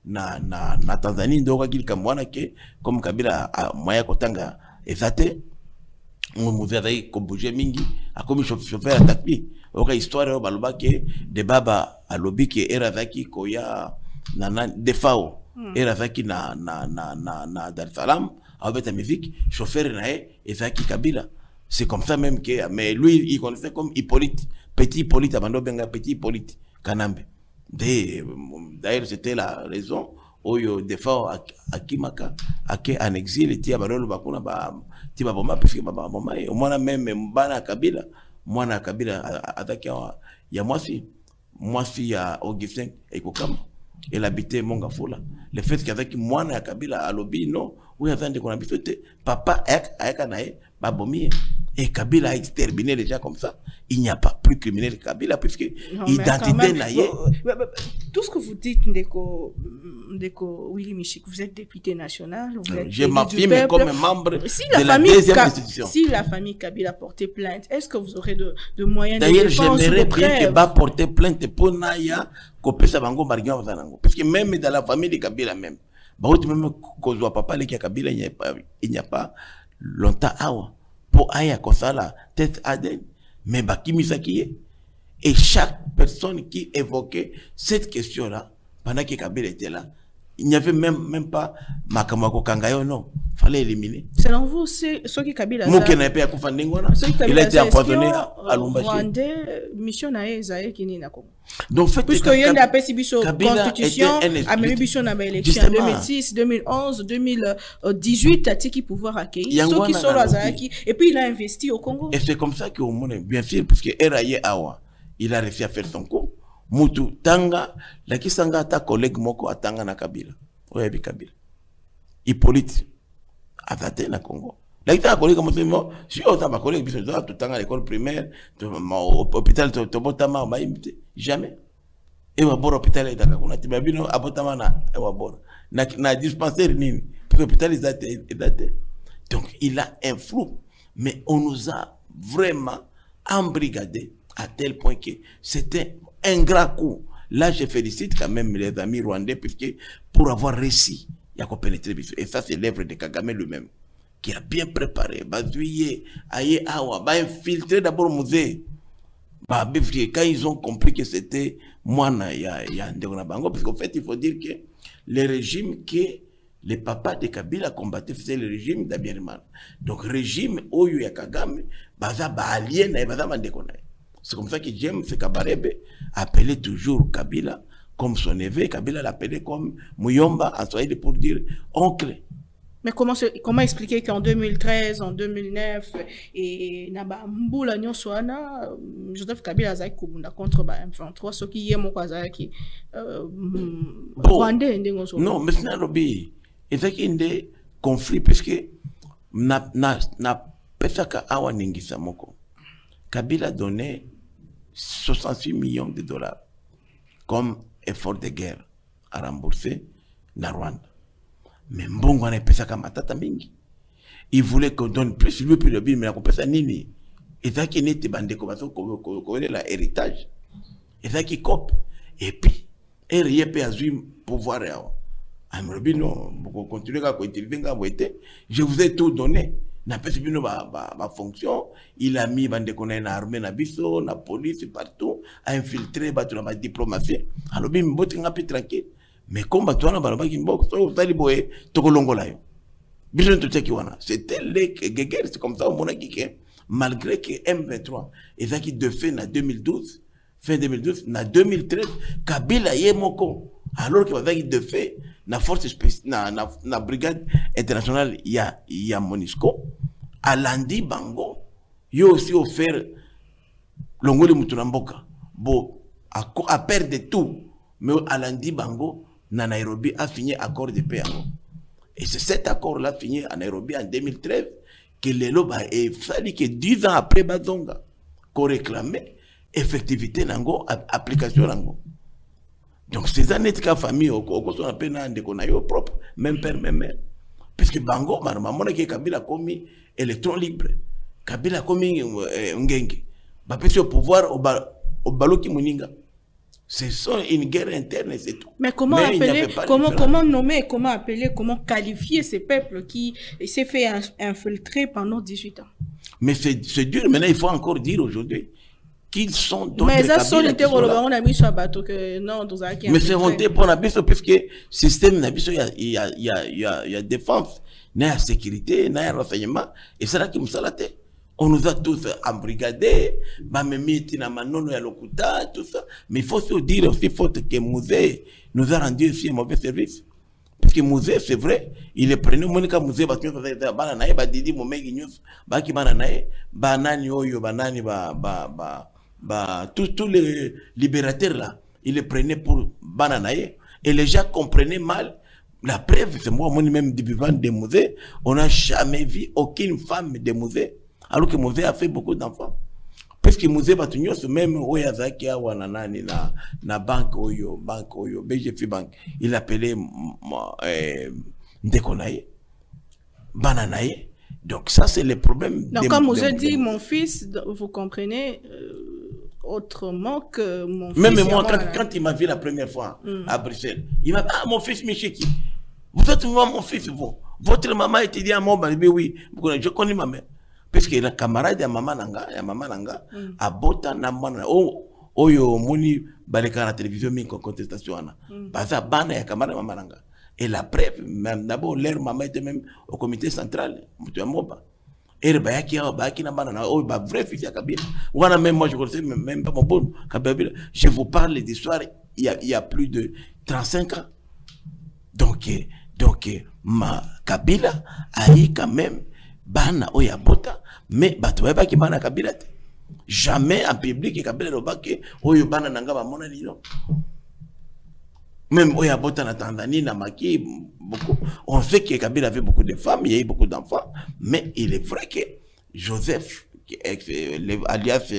Na Tanzanie ndoka kili kamwana ke comme Kabila moya kotanga ezate muzai ko bouger mingi akomi chauffeur attaqué oka histoire baloba ke de baba alobi ke era zaki koya na defao era zaki na Dar es Salaam avec musique chauffeur nae ezaki Kabila. C'est comme ça même que mais lui il connaissait comme Hippolyte, petit Hippolyte abando benga petit Hippolyte Kanambe. D'ailleurs, c'était la raison où il des fois à Kimaka, en exil, il y a des bakuna tiba bomba puisque baba bomba au moins même mbana Kabila, moi na Kabila attaqué il y a moi si à Augustin et Kokama, il habitait Mongafula. Le fait qu'avec moi na Kabila à lobby non, où il y avait des qu'on habitait papa avec anae babomi. Et Kabila a exterminé déjà comme ça. Il n'y a pas plus criminel que Kabila, puisque identité naïe. Tout ce que vous dites, Ndeko Willy Michik, vous êtes député national. Je m'affirme comme membre de la deuxième institution. Si la famille Kabila portait plainte, est-ce que vous aurez de moyens de défense? D'ailleurs, j'aimerais bien que va porter plainte pour Naya, parce que même dans la famille de Kabila même, même qu'on ne voit pas parler qu'il Kabila, il n'y a pas longtemps. Pour aya kosala tête aden mais bakimisa qui est et chaque personne qui évoquait cette question là pendant que Kabila était là, il n'y avait même pas Makamako Kangayo, non, fallait éliminer. Selon vous, c'est ce qui Kabila il a été empoisonné à Lumbashi. Mission nae qui ni na Congo. Donc fait puisque il y a une constitution a même mission na élection 2006, 2011, 2018 a qui pouvoir accueillir ceux qui sont là et puis il a investi au Congo. Et c'est comme ça que au monde bien sûr parce que Eraye Awa, il a réussi à faire son coup. Mutu tanga la kisanga ta collègue moko atanga na Kabila. Oyebi Kabila. Hippolyte atate na Congo. La kita collègue mo si on ta collègue biso tout tanga à l'école primaire, hôpital to botama ba imite jamais. Et wa bora hôpital ida kuna tibabino abotama na e wa bora. Na dispensaire nini? Parce que hôpital est. Donc il a un flou, mais on nous a vraiment embrigadé à tel point que c'était un grand coup. Là, je félicite quand même les amis rwandais puisque pour avoir réussi, il y a pénétré. Et ça, c'est l'œuvre de Kagame lui-même qui a bien préparé. Bazuye, Aye Awa, infiltré d'abord le musée. Quand ils ont compris que c'était moi, il y a un Bango, parce qu'en fait, il faut dire que le régime que les papas de Kabila combattaient, c'était le régime d'Abiyarimana. Donc, régime où il y a Kagame, baza ba alien, baza mandekona. C'est comme ça que James Kabarebe appelait toujours Kabila comme son neveu. Kabila l'appelait comme Muyomba en Swahili pour dire oncle. Mais comment expliquer qu'en 2013, en 2009, et Naba Mboula Nyoswana, Joseph Kabila Azaki Kubunda contre M23, ce qui est mon Azaki Rwandais. Non, mais c'est un lobby. Et c'est qu'il y a des conflits, puisque na pesaka awa ningisa moko. Kabila donné 68 millions de dollars comme effort de guerre à rembourser na Rwanda. Mais mbongo wana pesaka matata mingi. Il voulait qu'on donne plus, lui puis le bill, mais la compesa nini. Et ça qui n'était bandé comme ça, qu'on la héritage. Et ça qui copie. Et puis, il peut avoir pouvoir. Je non, pour continuer à utiliser, je vous ai tout donné. Na pesi bino ma fonction, il a mis bande qu'on a une armée na biso, na police partout, a infiltré la diplomatie. Alors bim botti nga pi tranquille. Mais comme batouana balaba ki mbok, so tali boye tokolongola yo. Biso to teki wana. C'était les guerres, c'est comme ça au monaki que malgré que M23 et ça qui de fait na 2012, fin 2012, na 2013, Kabila yemoko. Alors que va de fait na force spéciale na brigade internationale il y a Monisco à Landi Bango yo aussi offert longoli mutunamboka bo à perdre tout mais à Landi Bango na Nairobi a signé accord de paix et c'est cet accord là signé à Nairobi en 2013 que les loba et fallu que 10 ans après Bazonga qu'on réclamait effectivité nango application nango. Donc, ces années de famille, on a peine de connaître propre, même père, même mère. Parce que Bango, maman, Kabila a commis électron libre. Kabila a commis ngenge. Parce que au pouvoir, au balo qui moninga. C'est une guerre interne, c'est tout. Mais comment appeler, comment nommer, comment appeler, comment qualifier ces peuples qui s'est fait infiltrer pendant 18 ans? Mais c'est dur, maintenant il faut encore dire aujourd'hui. Qu'ils sont d'autres mais ça sont les terroristes on a mis sur un bateau que non dans un mais c'est honte pour la biso parce que système na biso il y a défense na sécurité na renseignement et c'est là qui me salate on nous a tous embrigadés ba memiti na manono ya lokuta tout ça mais il faut se dire aussi faute que musée nous a rendu aussi un mauvais service parce que musée c'est vrai il est preneur monika musée ba tu bana na ba didi momengi news ba ki bana na ba nani oyo ba nani tous les libérateurs là, ils les prenaient pour bananaï et les gens comprenaient mal. La preuve, c'est moi même du vivant des musées, on n'a jamais vu aucune femme des musées, alors que le musée a fait beaucoup d'enfants. Parce que le musée c'est même Oyazaki Wananani na banque Oyo, BGF Bank, il appelait Ndekonaï, Bananaï. Donc ça, c'est le problème. Donc comme vous avez dit, mon fils, vous comprenez autrement que mon fils. Même moi, quand il m'a vu la première fois à Bruxelles, il m'a dit, ah, mon fils Micheki, vous êtes mon fils, vous. Votre maman était dit à mon bébé, oui, je connais ma mère. Parce que la camarade de maman Nanga, a bota na mana, oyo moni baleka na télévision mi contestation ana. Baza bana ya camarade de maman Nanga. Et la preuve, même d'abord, leur maman était même au comité central, Moutouamoba. Et le Bayaki na banana, oh, bah, vrai fils à Kabila. Ou même moi, je connaissais même pas mon bon Kabila. Je vous parle d'histoire, il y a plus de 35 ans. Donc, ma Kabila a eu quand même, bana, oya bota, mais, batoueba qui bana Kabila. Jamais en public, Kabila robake, oyo bana nanga ba mona lino. Même Oya Bota na Tanzanie, na Maki, beaucoup. On sait que Kabila avait beaucoup de femmes, il y a eu beaucoup d'enfants, mais il est vrai que Joseph, alias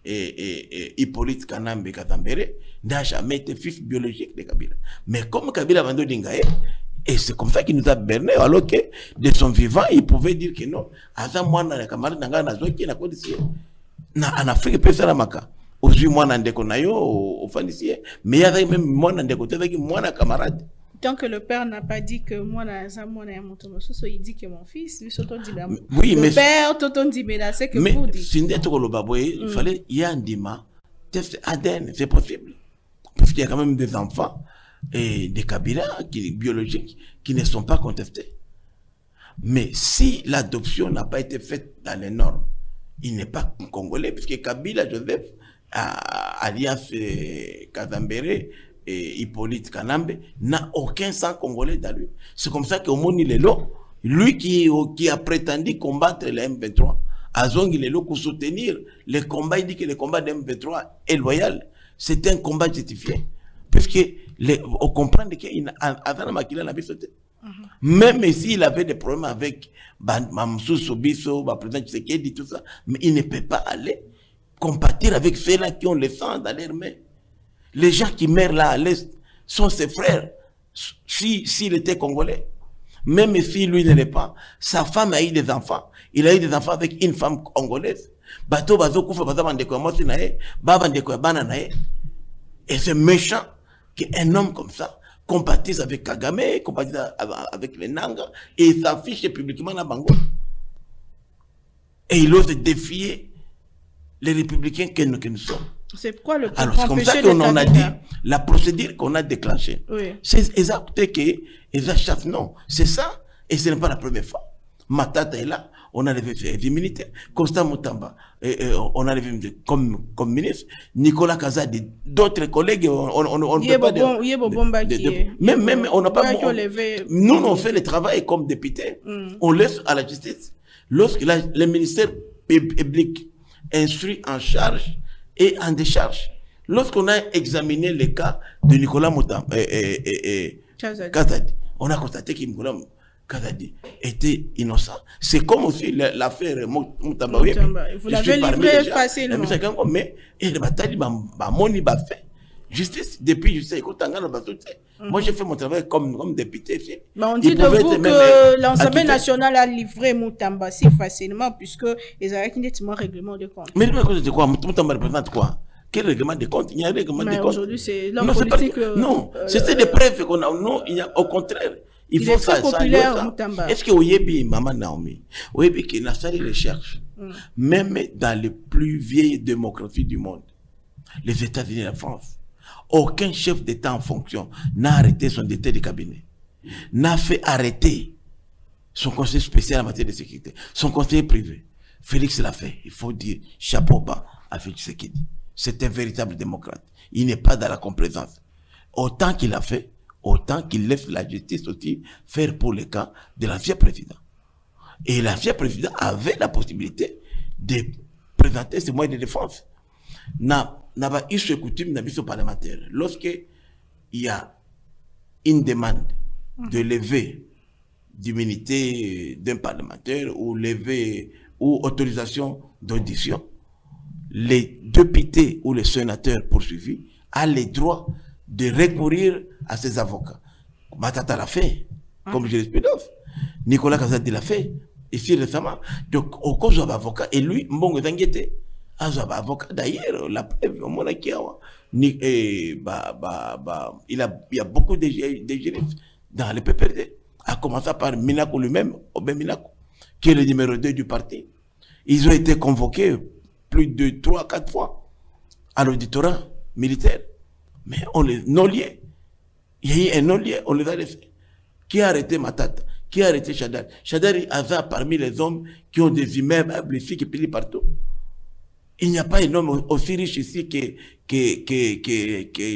Hippolyte Kanambe Katambere, n'a jamais été fils biologique de Kabila. Mais comme Kabila Vando Dingaye, et c'est comme ça qu'il nous a berné, alors que de son vivant, il pouvait dire que non, Asa moi, na camarade Nanga, na Zoki, na Kodisiye, en Afrique, personne n'a maka. Aujourd'hui, moi, n'andeko na yo, au fanisier. Mais il y avait même moi, n'andeko, avec moi, na camarade. Tant que le père n'a pas dit que moi, il dit que mon fils, oui, mais le père, Toton dit, mais là, c'est que vous dites. Il fallait, il y a un dima, test ADN, c'est possible. Parce qu'il y a quand même des enfants et des Kabila biologiques qui ne sont pas contestés. Mais si l'adoption n'a pas été faite dans les normes, il n'est pas congolais, puisque Kabila Joseph, alias Kazambere et Hippolyte Kanambe, n'a aucun sang congolais dans lui. C'est comme ça qu'au monde il est là, Lui qui a prétendu combattre le M23, Azong il est là pour soutenir le combat. Il dit que le combat de M23 est loyal. C'est un combat justifié. Parce que on comprend qu'il même s'il avait des problèmes avec Mamsou Sobiso, président Tshisekedi, tout ça, mais il ne peut pas aller compatir avec ceux-là qui ont le sang dans leurs mains. Les gens qui meurent là à l'Est sont ses frères, s'il était congolais. Même si lui ne l'est pas, sa femme a eu des enfants. Il a eu des enfants avec une femme congolaise. Et c'est méchant qu'un homme comme ça compatisse avec Kagame, compatisse avec les Nanga, et il s'affiche publiquement à Bango. Et il ose défier les républicains que nous sommes. C'est quoi le problème? Alors, c'est comme ça qu'on en a dit, la procédure qu'on a déclenchée. Oui. C'est exact que les chasse, non. C'est ça, et ce n'est pas la première fois. Matata est là, on a levé des militaires. Constant Moutamba, on a levé comme ministre. Nicolas Kazadi, d'autres collègues, on ne peut pas dire. Même, on n'a pas. Nous, on fait le travail comme député. On laisse à la justice. Lorsque le ministère public instruit en charge et en décharge. Lorsqu'on a examiné le cas de Nicolas Moutamba Kazadi, on a constaté que Nicolas Kazadi était innocent. C'est comme aussi l'affaire Moutamba. Vous l'avez livré facilement. Mais la bataille, bah fait. Justice, depuis, je sais, moi j'ai fait mon travail comme député. Mais on dit de vous que l'Assemblée nationale a livré Moutamba si facilement, puisque ils avaient un règlement de compte. Mais le quoi Moutamba représente quoi? Quel règlement de compte? Il y a un règlement de compte. Aujourd'hui, c'est l'homme politique. Non, c'était des preuves qu'on a. Non, il y a au contraire. Il faut ça. Est-ce que Oyebi, Maman Naomi, Oyebi qui n'a pas de recherche, même dans les plus vieilles démocraties du monde, les États-Unis et la France, aucun chef d'État en fonction n'a arrêté son directeur de cabinet, n'a fait arrêter son conseiller spécial en matière de sécurité, son conseiller privé. Félix l'a fait. Il faut dire chapeau bas à Félix Tshisekedi. C'est un véritable démocrate. Il n'est pas dans la complaisance. Autant qu'il a fait, autant qu'il laisse la justice aussi faire pour le cas de l'ancien président. Et l'ancien président avait la possibilité de présenter ses moyens de défense. N'a pas eu ce coutume dans le parlementaire. Lorsqu'il y a une demande de lever d'immunité d'un parlementaire ou lever ou autorisation d'audition, les députés ou les sénateurs poursuivis ont le droit de recourir à ses avocats. Matata l'a fait, comme je l'explique. Nicolas Kazadi l'a fait, ici récemment. Donc, au cause de l'avocat, et lui, Mbongo Danguete, avocat d'ailleurs, la preuve, il y a beaucoup de juristes dans le PPRD, à commencer par Minako lui-même, Obé Minako, qui est le numéro 2 du parti. Ils ont été convoqués plus de 3-4 fois à l'auditorat militaire. Mais on les non-liés. Il y a eu un non-lié, on les a laissés. Qui a arrêté Matata? Qui a arrêté Chadar? Chadar est hasard parmi les hommes qui ont des immeubles ici qui pillent partout. Il n'y a pas un homme aussi riche ici que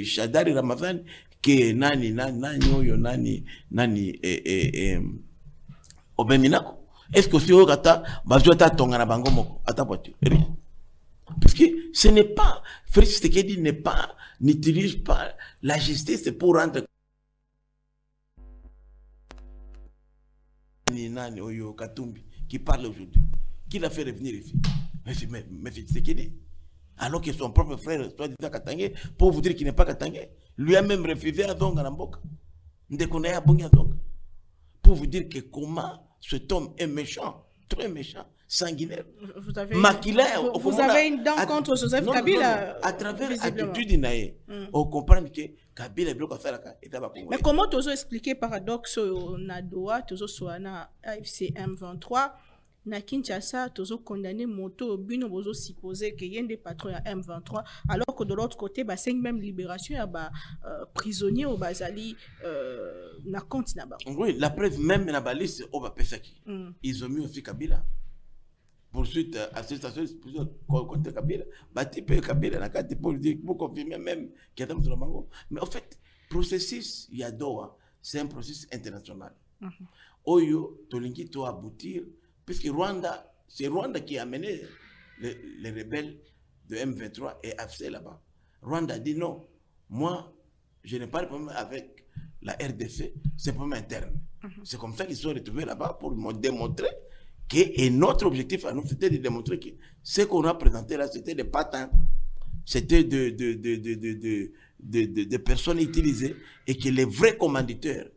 Chadar et Ramazan, que Nani Obeminako. Est-ce que si on a Bazota Tongana Bangomoko, à ta voiture? Rien. Parce que ce n'est pas, Félix Tshisekedi n'utilise pas la justice pour rendre Nani Oyo Katumbi, qui parle aujourd'hui, qui l'a fait revenir ici. Mais Tshisekedi, alors que son propre frère, soit disant Katangé, pour vous dire qu'il n'est pas Katangé, lui a même refusé à Zonga Namboka. Pour vous dire que comment cet homme est méchant, très méchant, sanguinaire, maquillaire. Vous avez une dent contre Joseph Kabila. À travers l'attitude, on comprend que Kabila est bloqué. Mais comment tu as expliqué paradoxe au Nadoa, tu as AFC M23, na Kinshasa, tu as condamné Moto, Bino, tu as supposé qu'il y a des patrons à M23, alors que de l'autre côté, il y a même libération, il y a prisonniers au Bazali, na compte naba. Oui, la preuve même na balise au Bapesaki. Ils ont mis aussi Kabila. Poursuite, association contre Kabila. Bati peu Kabila, na carte pour dire, pour confirmer même qu'il y a dans le Mango. Mais en fait, processus Yadoa, c'est un processus international. Oyo, Tolingi doit aboutir, puisque Rwanda, c'est Rwanda qui a amené les rebelles de M23 et AFC là-bas. Rwanda a dit non, moi, je n'ai pas de problème avec la RDC, c'est un problème interne. C'est comme ça qu'ils sont retrouvés là-bas pour démontrer que notre objectif à nous, c'était de démontrer que ce qu'on a présenté là, c'était des patins, c'était de personnes utilisées et que les vrais commanditeurs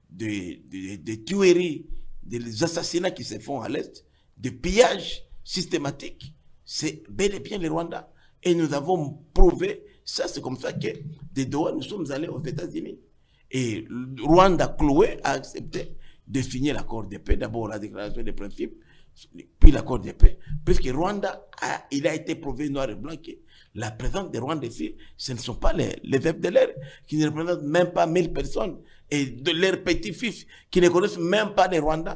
des tueries, des assassinats qui se font à l'Est, des pillages systématiques, c'est bel et bien les Rwandais. Et nous avons prouvé, ça c'est comme ça que de Doha, nous sommes allés aux États-Unis. Et Rwanda cloué a accepté de signer l'accord de paix, d'abord la déclaration des principes, puis l'accord de paix, puisque Rwanda, il a été prouvé noir et blanc que la présence des Rwandais ici, ce ne sont pas les FDLR, qui ne représentent même pas 1000 personnes, et de leurs petits-fils, qui ne connaissent même pas les Rwandais,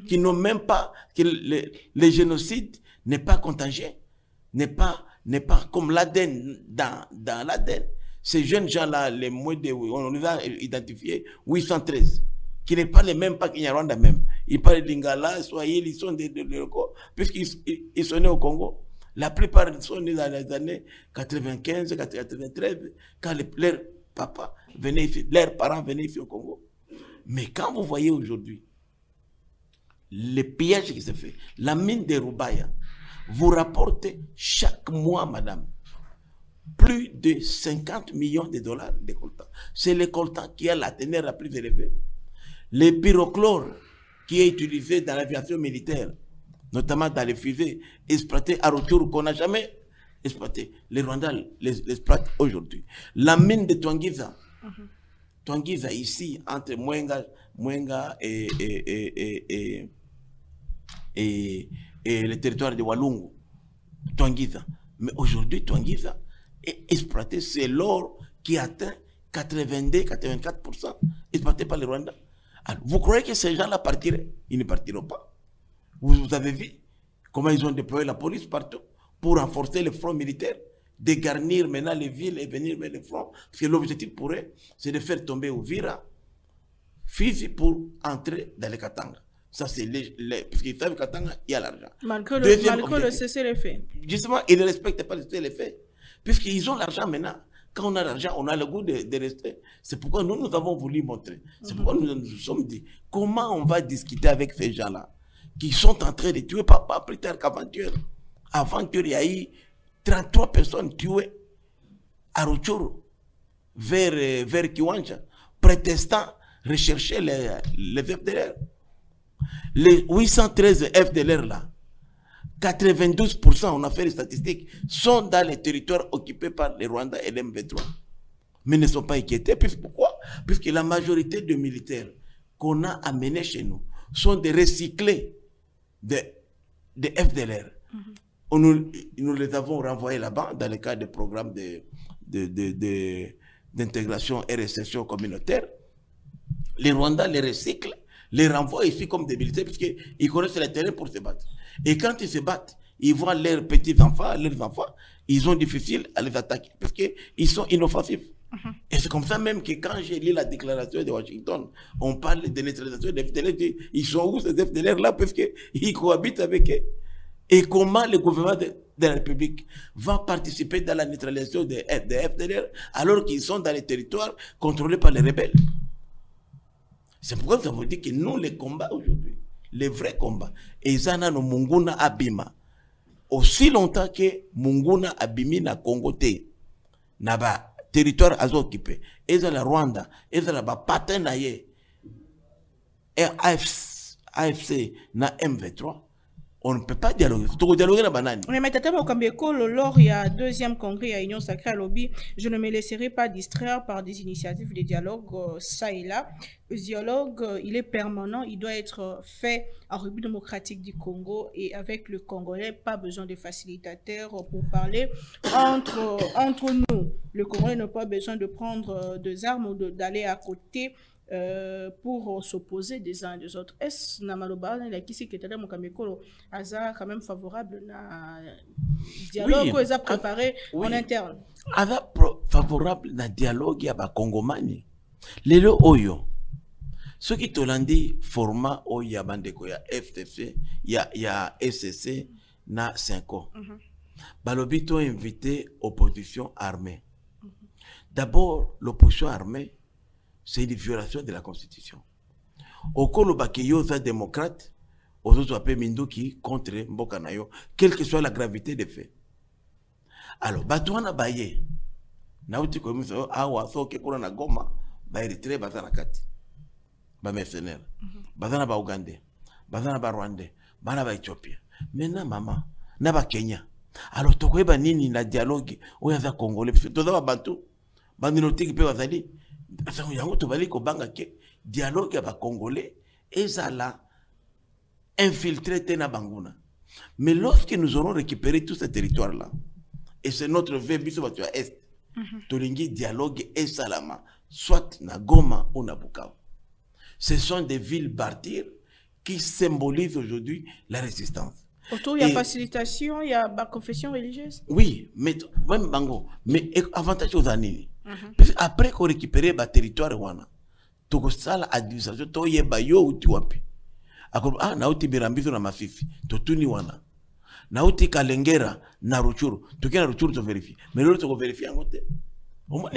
qui n'ont même pas, que le génocide n'est pas contingent, n'est pas comme l'Aden dans l'Aden. Ces jeunes gens-là, les moins de, on les a identifiés, 813, qui ne parlent même pas qu'il y a Rwanda même. Ils parlent d'Ingala, Swahili, ils sont de locaux, puisqu'ils sont nés au Congo. La plupart sont nés dans les années 95, 93, quand leurs papas venaient ici, leurs parents venaient ici au Congo. Mais quand vous voyez aujourd'hui le pillage qui se fait, la mine de Rubaya, vous rapportez chaque mois, madame, plus de 50 millions de dollars de coltan. C'est le coltan qui a la teneur la plus élevée. Le pyrochlore qui est utilisé dans l'aviation militaire, notamment dans les fusées exploitées à retour qu'on n'a jamais exploité. Les Rwandais l'exploitent aujourd'hui. La mine de Twangiza, Twangiza ici, entre Mwenga et le territoire de Walungu, Twangiza. Mais aujourd'hui, Twangiza est exploité, c'est l'or qui atteint 82-84% exploité par les Rwandais. Alors, vous croyez que ces gens-là partiraient? Ils ne partiront pas. Vous avez vu comment ils ont déployé la police partout pour renforcer le front militaire, dégarnir maintenant les villes et venir vers le front. Parce que l'objectif pour eux, c'est de faire tomber Uvira, Fizi pour entrer dans les Katanga. Ça, c'est parce qu'ils savent que Katanga, il y a l'argent. Malgré le cessez-le-feu. Justement, ils ne respectent pas le cessez-le-feu. Puisqu'ils ont l'argent maintenant. Quand on a l'argent, on a le goût de rester. C'est pourquoi nous avons voulu montrer. C'est pourquoi nous nous sommes dit, comment on va discuter avec ces gens-là qui sont en train de tuer, pas plus tard qu'avant-hier. Avant-hier, il y a eu 33 personnes tuées à Rutshuru, vers Kiwanja, prétestant rechercher les FDLR. Les 813 FDLR là, 92%, on a fait les statistiques, sont dans les territoires occupés par les Rwandais et l'M23. Mais ne sont pas inquiétés. Pourquoi? Puisque la majorité des militaires qu'on a amenés chez nous sont des recyclés de FDLR. Nous les avons renvoyés là-bas dans le cadre des programmes d'intégration et réinsertion communautaire. Les Rwandais les recyclent, les renvoient ici comme des militaires puisqu'ils connaissent le terrain pour se battre. Et quand ils se battent, ils voient leurs petits-enfants, leurs enfants, ils ont difficile à les attaquer parce qu'ils sont inoffensifs. Et c'est comme ça même que quand j'ai lu la déclaration de Washington, on parle de neutralisation des FDLR, ils sont où ces FDLR là parce qu'ils cohabitent avec eux. Et comment le gouvernement de la République va participer dans la neutralisation des FDLR alors qu'ils sont dans les territoires contrôlés par les rebelles? C'est pourquoi nous avons dit que nous, les combats aujourd'hui, les vrais combats, et Zana no Munguna Abima, aussi longtemps que Munguna Abimi na Congo te, naba territoire azo occupé, et la Rwanda, et la patin na ye, et AFC na M23, on ne peut pas dialoguer. Mais lors il y a deuxième congrès à Union Sacrée à Lobby, je ne me laisserai pas distraire par des initiatives de dialogue ça et là. Le dialogue, il est permanent, il doit être fait en République démocratique du Congo et avec le Congolais, pas besoin de facilitateurs pour parler entre nous. Le Congolais n'a pas besoin de prendre des armes ou d'aller à côté pour s'opposer des uns des autres. Est-ce que qui c'est qui est quand même favorable à dialogue qu'ils ont préparé en interne? Favorable na dialogue ya ba Congomani. Lelo oyo Ce qui te dit format au Yabandeko, il y a FTC, il y a SCC, na 5 ans. Balobito invité opposition armée. D'abord, l'opposition armée, c'est une violation de la Constitution. Au Kolobakeyo, les démocrates, aux autres appelés Minduki contre Mbokanayo, quelle que soit la gravité des faits. Alors, Batouana Baye, Nauti Komiso, Awa, Soke, Kurana Goma, ba Eritrea, Bazana Kati, ba mercenaires, Bazana ba Ougandais, Bazana ba Rwandais, Bana ba Éthiopien. Maintenant, maman, Naba Kenya. Alors, tu as nini na dialogue, ou yaza Congolais, parce que tu as Bantu, Bandinotique peut wazali, yango tu vas ko banga ke dialogue ya ba Congolais, et ça là, infiltré Tena Banguna. Mais lorsque nous aurons récupéré tout ce territoire-là, et c'est notre vœu, biso à Est, Tolingi dialogue et Salama, soit na Goma ou na Bukavu. Ce sont des villes martyrs qui symbolisent aujourd'hui la résistance. Autour, il y a facilitation, il y a confession religieuse. Oui, mais même Bango, mais avantage aux années. Parce après qu'on récupère le territoire, tu as l'administration, tu as yo ou tu wapi. Ah, na uti birambizo na Masisi, tu tuni wana. Na uti Kalengera na Ruchuru, tu kena Ruchuru tu vérifies. Mais l'autre tu vérifies en côté. Au moins,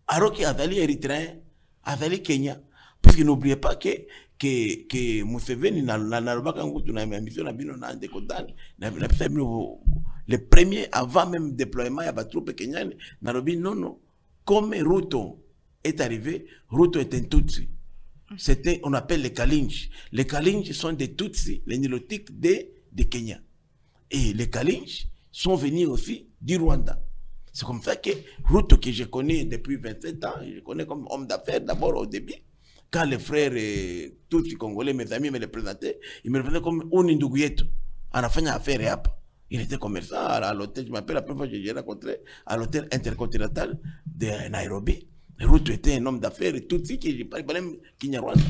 alors qu'il y a des Érythréens, des Kenya, parce que n'oubliez pas que Museveni na Nalobaka ngutu na mission na bino na Ndekotani, le premier avant même déploiement ya ba troupes kenyanes, Nalobi non, comme Ruto est arrivé, Ruto est un Tutsi. C'était, on appelle les Kalinji. Les Kalinji sont des Tutsis, les Nilotiques de Kenya. Et les Kalinji sont venus aussi du Rwanda. C'est comme ça que Ruto, que je connais depuis 27 ans, je connais comme homme d'affaires d'abord au début. Quand les frères Tutsis congolais, mes amis, me les présentaient, ils me présentaient comme un Indouguyeto. On a fait une affaire et après. Il était commerçant à l'hôtel, je m'appelle la première fois que j'ai rencontré à l'hôtel intercontinental de Nairobi. Ruto était un homme d'affaires et tout ce qui parlait même Kinyarwanda.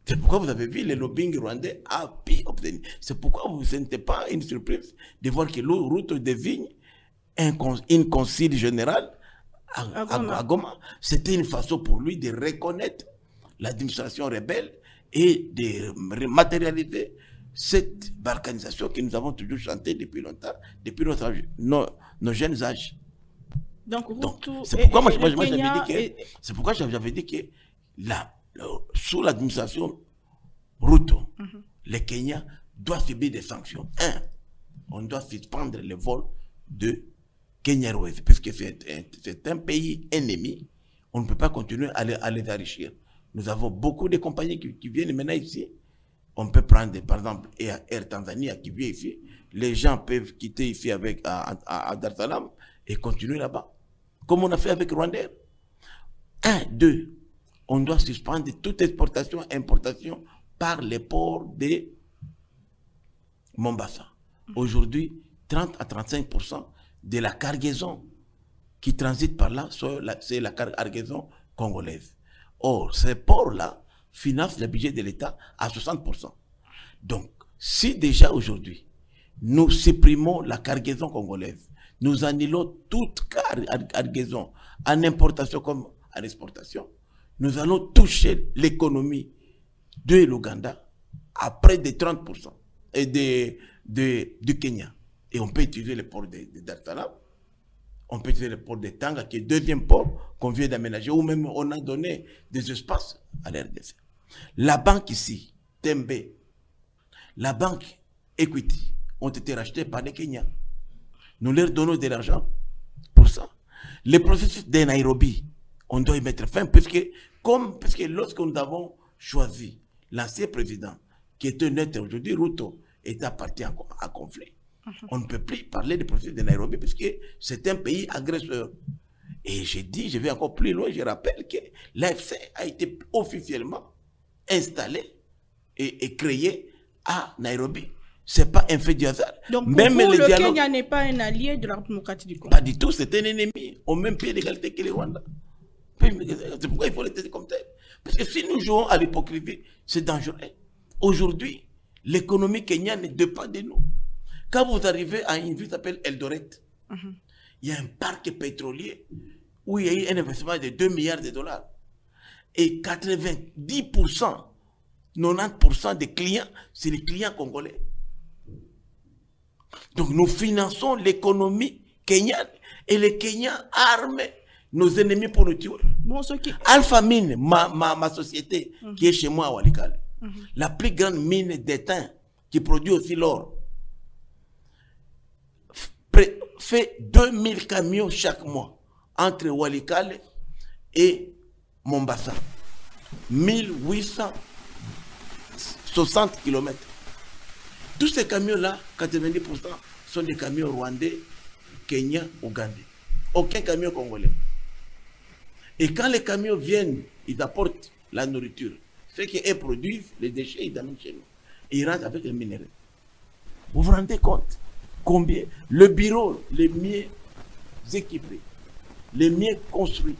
C'est pourquoi vous avez vu le lobbying rwandais a pu obtenir. C'est pourquoi vous ne sentez pas une surprise de voir que Ruto désigne une concile générale à Goma. C'était une façon pour lui de reconnaître l'administration rebelle et de matérialiser cette balkanisation que nous avons toujours chantée depuis longtemps, depuis nos jeunes âges. Donc c'est pourquoi moi j'avais dit que sous l'administration Ruto, le Kenya doit subir des sanctions. On doit suspendre le vol de Kenya Airways, puisque c'est un pays ennemi. On ne peut pas continuer à les enrichir. Nous avons beaucoup de compagnies qui viennent maintenant ici. On peut prendre, par exemple, Air Tanzania qui vient ici. Les gens peuvent quitter ici à Dar es Salaam et continuer là-bas. Comme on a fait avec Rwanda. 2, on doit suspendre toute exportation et importation par les ports de Mombasa. Aujourd'hui, 30 à 35% de la cargaison qui transite par là, c'est la cargaison congolaise. Or, ces ports-là financent le budget de l'État à 60%. Donc, si déjà aujourd'hui, nous supprimons la cargaison congolaise, nous annulons toute cargaison en importation comme en exportation, nous allons toucher l'économie de l'Ouganda à près de 30% et du Kenya. Et on peut utiliser le port de Dar es Salaam, on peut utiliser le port de Tanga, qui est le deuxième port qu'on vient d'aménager, ou même on a donné des espaces à l'RDC. La banque ici, Tembe, la banque Equity, ont été rachetés par les Kenyans. Nous leur donnons de l'argent pour ça. Le processus de Nairobi, on doit y mettre fin, puisque lorsque nous avons choisi l'ancien président, qui était neutre aujourd'hui, Ruto, est parti en conflit. On ne peut plus parler du processus de Nairobi, puisque c'est un pays agresseur. Et j'ai dit, je vais encore plus loin, je rappelle que l'AFC a été officiellement installé et créé à Nairobi. Ce n'est pas un fait du hasard. Donc, pour même vous, le Kenya n'est pas un allié de la démocratie du Congo? Pas du tout, c'est un ennemi, au même pied d'égalité que le Rwanda. C'est pourquoi il faut le traiter comme tel. Parce que si nous jouons à l'hypocrisie, c'est dangereux. Aujourd'hui, l'économie kenyane ne dépend de nous. Quand vous arrivez à une ville qui s'appelle Eldoret, il y a un parc pétrolier où il y a eu un investissement de 2 milliards de dollars. Et 90%, 90% des clients, c'est les clients congolais. Donc nous finançons l'économie kenyane et les Kenyans arment nos ennemis pour nous tuer. Bon, Alpha Mine, ma société qui est chez moi à Walikale, la plus grande mine d'étain qui produit aussi l'or, fait 2000 camions chaque mois entre Walikale et Mombasa. 1860 km. Tous ces camions-là, 90% sont des camions rwandais, kenyans, ougandais. Aucun camion congolais. Et quand les camions viennent, ils apportent la nourriture. Ce qu'ils produisent, les déchets, ils amènent chez nous. Et ils rentrent avec les minéraux. Vous vous rendez compte combien le bureau, les mieux équipés, les mieux construits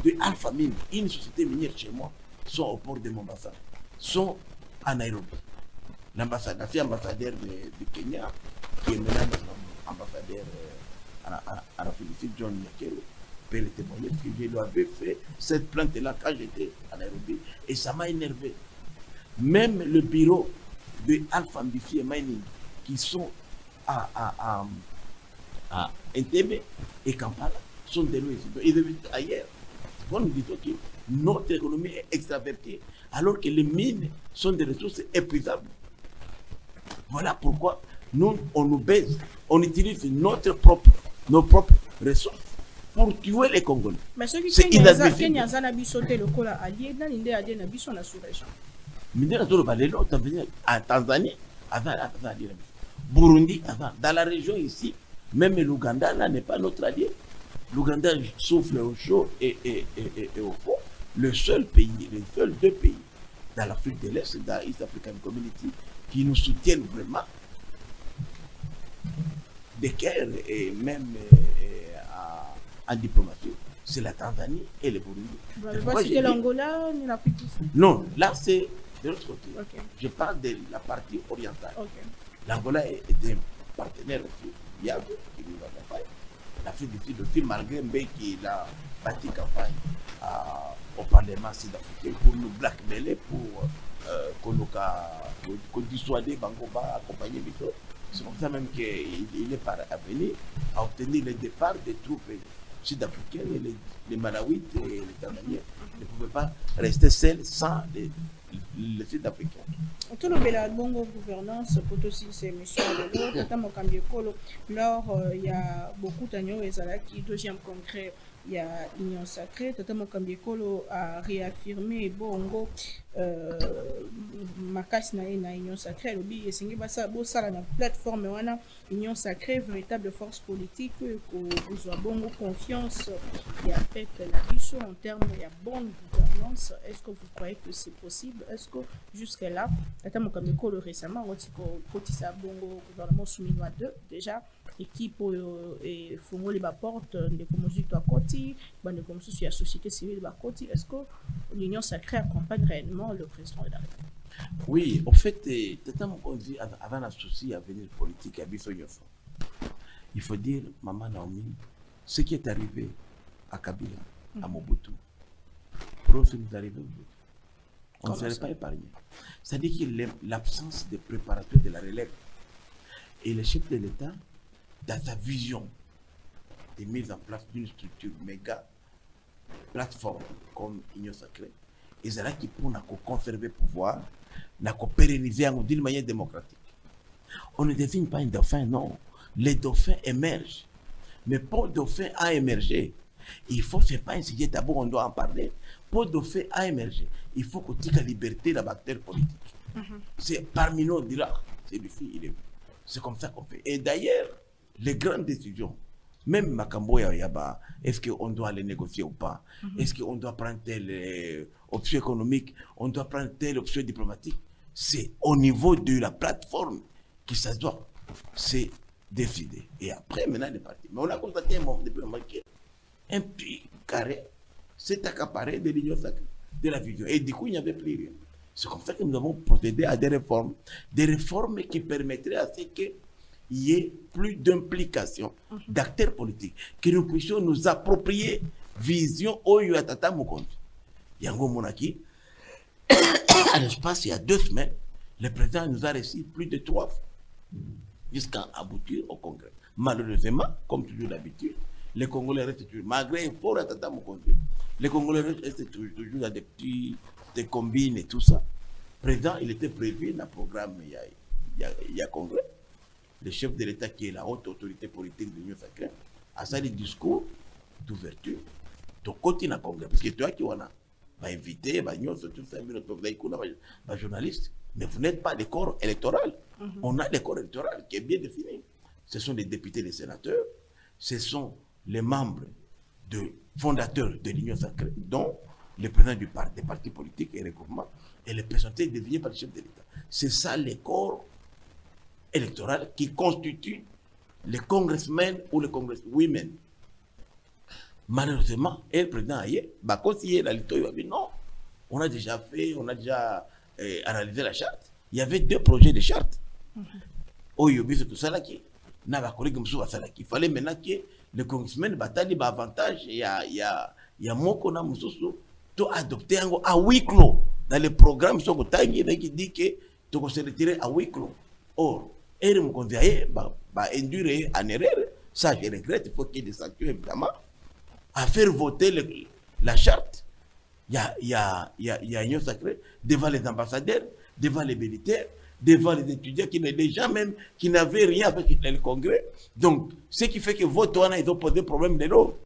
de Alpha Mine, une société minière chez moi, sont au port de Mombasa, sont à Nairobi. L'ambassadeur, c'est ambassadeur de Kenya, qui est maintenant ambassadeur à la Félicite John Yakero, peut le témoigner, que je lui avais fait cette plainte-là quand j'étais à Nairobi, et ça m'a énervé. Même le bureau de Alpha Mbifi et Mining, qui sont à Entebbe et Kampala, sont déloués. Ils deviennent ailleurs. Quand nous disons que notre économie est extravertie, alors que les mines sont des ressources épuisables. Voilà pourquoi nous, on nous baise, on utilise nos propres ressources pour tuer les Congolais. C'est inadmissible. En Tanzanie, Burundi, dans la région ici, même l'Ouganda là n'est pas notre allié. L'Ouganda souffle au chaud et au fond. Les seuls deux pays dans l'Afrique de l'Est, dans l'East African Community, qui nous soutiennent vraiment, d'équerre et même en diplomatie, c'est la Tanzanie et le Burundi. C'est l'Angola ni l'Afrique du Sud? Non, là c'est de l'autre côté. Okay. Je parle de la partie orientale. Okay. L'Angola est un partenaire aussi viable qui nous accompagne. L'Afrique du Sud aussi, malgré Mbe qui a bâti campagne au Parlement sud-africain pour nous blackmailer, pour dissuader Bangoba accompagner Victor. C'est comme ça même qu'il est parvenu à obtenir le départ des troupes sud-africaines, les Malawites et les Tanzaniens ne pouvaient pas rester seuls sans les Sud-Africains. Tout le bel bongo gouvernance pour aussi ces missions de l'autre. Lors il y a beaucoup d'années qui deuxième congrès il y a Union Sacrée. Tata Mokambiekolo a réaffirmé bongo makasi na Union Sacrée. Lobi esengi basa bosala na plateforme wana Union Sacrée, véritable force politique que vous avez bongo confiance il y a fait la bicho en termes il y a bonne gouvernance. Est-ce que vous croyez que c'est possible? Est-ce que jusqu'à là Tata Mokambiekolo récemment on dit que ça bongo gouvernement soumis à 2 déjà équipe et fongoli ba porte de communauté à côté bande comme sur la société civile ba côté. Est-ce que l'Union Sacrée accompagne réellement le président de la République? Oui, en fait, avant la souci à venir politique à Bissonyofa, il faut dire, Maman Naomi, ce qui est arrivé à Kabila, à Mobutu, pour eux, nous arrive aujourd'hui. On ne serait pas épargné. C'est-à-dire que l'absence de préparation de la relève et le chef de l'État, dans sa vision de mise en place d'une structure méga plateforme comme Union Sacrée, ils ont qui pour conserver le pouvoir, pérenniser d'une manière démocratique. On ne désigne pas un dauphin, non. Les dauphins émergent. Mais pour le dauphin à émerger, il faut, c'est pas un sujet tabou, on doit en parler. Pour le dauphin à émerger, il faut qu'on ait la liberté de la bactérie politique. C'est parmi nous, on dira, c'est lui, il est. C'est comme ça qu'on fait. Et d'ailleurs, les grandes décisions, même Makambo Yaba, est-ce qu'on doit les négocier ou pas? Est-ce qu'on doit prendre telle option économique? On doit prendre telle option diplomatique? C'est au niveau de la plateforme qui ça doit. C'est décidé. Et après, maintenant, les partis. Mais on a constaté un moment depuis un petit carré s'est accaparé de l'Union Sacrée, de la vision. Et du coup, il n'y avait plus rien. C'est comme ça que nous avons procédé à des réformes qui permettraient à ce qu'il y ait plus d'implication d'acteurs politiques, que nous puissions nous approprier vision au Yuatata Mukonzi. Yango Monaki, à l'espace, il y a 2 semaines, le président nous a reçu plus de 3 fois, jusqu'à aboutir au Congrès. Malheureusement, comme toujours d'habitude, les Congolais restent toujours, malgré pour attendre mon conduit, les Congolais restent toujours dans des combines et tout ça. Le président, il était prévu dans le programme, il y a Congrès. Le chef de l'État, qui est la haute autorité politique de l'Union sacrée, a ça des discours d'ouverture. Donc, continue à Congrès. Parce que toi qui va inviter, tout ça, journalistes. Mais vous n'êtes pas des corps électoraux. On a des corps électoraux qui est bien défini. Ce sont les députés, les sénateurs, ce sont les membres fondateurs de l'Union sacrée, dont le président des partis politiques et regroupements, et les personnalités désignées par le chef de l'État. C'est ça les corps électoraux qui constituent les congressmen ou les congresswomen. Malheureusement, le président Aye, conseiller la Lito, il a dit non, on a déjà fait, on a déjà analysé la charte. Il y avait 2 projets de charte. Tout ça là qui il fallait maintenant que les congressmen batali avantage il y a moko na mususu to adopter à huis clos dans les programmes qui dit que tu se retirer à huis clos. Or, et me conseiller induire en erreur, ça je regrette, il faut qu'il y ait des sanctions évidemment, à faire voter la charte. Il y a Union sacrée devant les ambassadeurs, devant les militaires, devant les étudiants, les gens même qui n'avaient rien avec le Congrès. Donc, ce qui fait que votre ils ont posé problème de l'eau.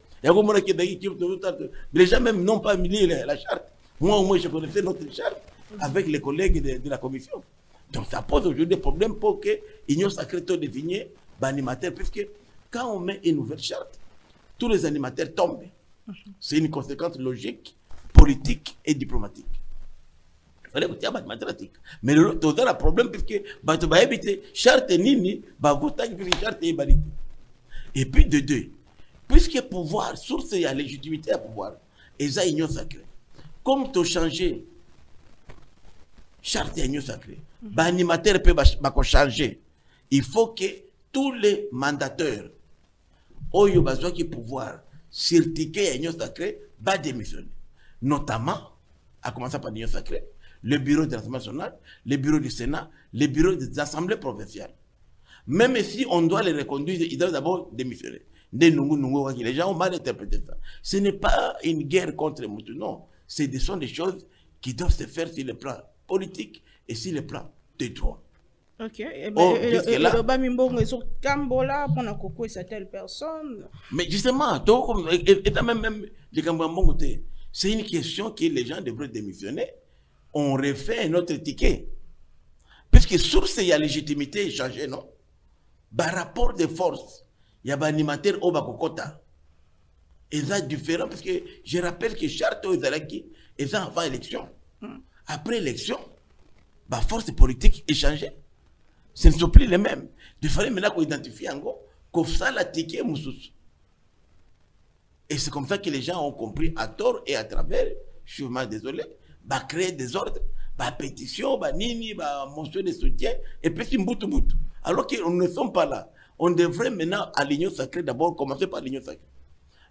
Les gens même n'ont pas mis la charte. Moi, au moins, je connaissais notre charte avec les collègues de la commission. Donc, ça pose aujourd'hui des problèmes pour que l'Union sacrée soit désignée animateur, puisque quand on met une nouvelle charte, tous les animateurs tombent. C'est une conséquence logique, politique et diplomatique. Il fallait que tu aies mathématiques. Mais tu as un problème puisque tu vas éviter charte nini, charte et valide. Et puis de 2, puisque pouvoir, source et la légitimité à pouvoir, et ça, union sacrée. Comme tu as changé charte et union sacrée, l'animateur peut changer. Il faut que tous les mandateurs, qui ont pouvoir certifier l'union sacrée, démissionner. Notamment, à commencer par l'union sacrée, le bureau de l'Assemblée nationale, le bureau du Sénat, le bureau des assemblées provinciales. Même si on doit les reconduire, ils doivent d'abord démissionner. Les gens ont mal interprété ça. Ce n'est pas une guerre contre les moutons, non. Ce sont des choses qui doivent se faire sur le plan politique et sur le plan des droits. Ok. Mais justement, c'est une question que les gens devraient démissionner. On refait un autre ticket. Puisque source et la légitimité est changée, non? Par rapport de force, il y a un animateur au Bakokota. Et ça différent, parce que je rappelle que charte aux Zalaki, et ça avant élection. Après élection, la force politique est changée. Ce ne sont plus les mêmes. Il fallait maintenant qu'on identifie en gros, qu'on fasse la ticket moussous. Et c'est comme ça que les gens ont compris à tort et à travers, je suis vraiment désolé, créer des ordres, pétition, nini, motion de soutien, et puis mboutou. Alors qu'on ne sommes pas là. On devrait maintenant, à l'union sacrée, d'abord commencer par l'union sacrée.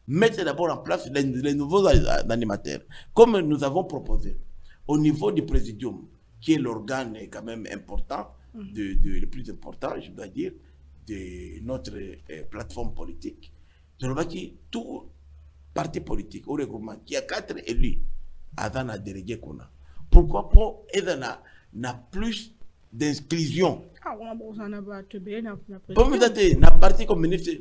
Mettre d'abord en place les nouveaux animateurs. Comme nous avons proposé, au niveau du présidium, qui est l'organe quand même important, le plus important, je dois dire, de notre plateforme politique. Tout parti politique au regroupement qui a 4 élus avant à déléguer qu'on a. Pourquoi pour n'a plus d'inclusion? Pour me n'a parti comme ministre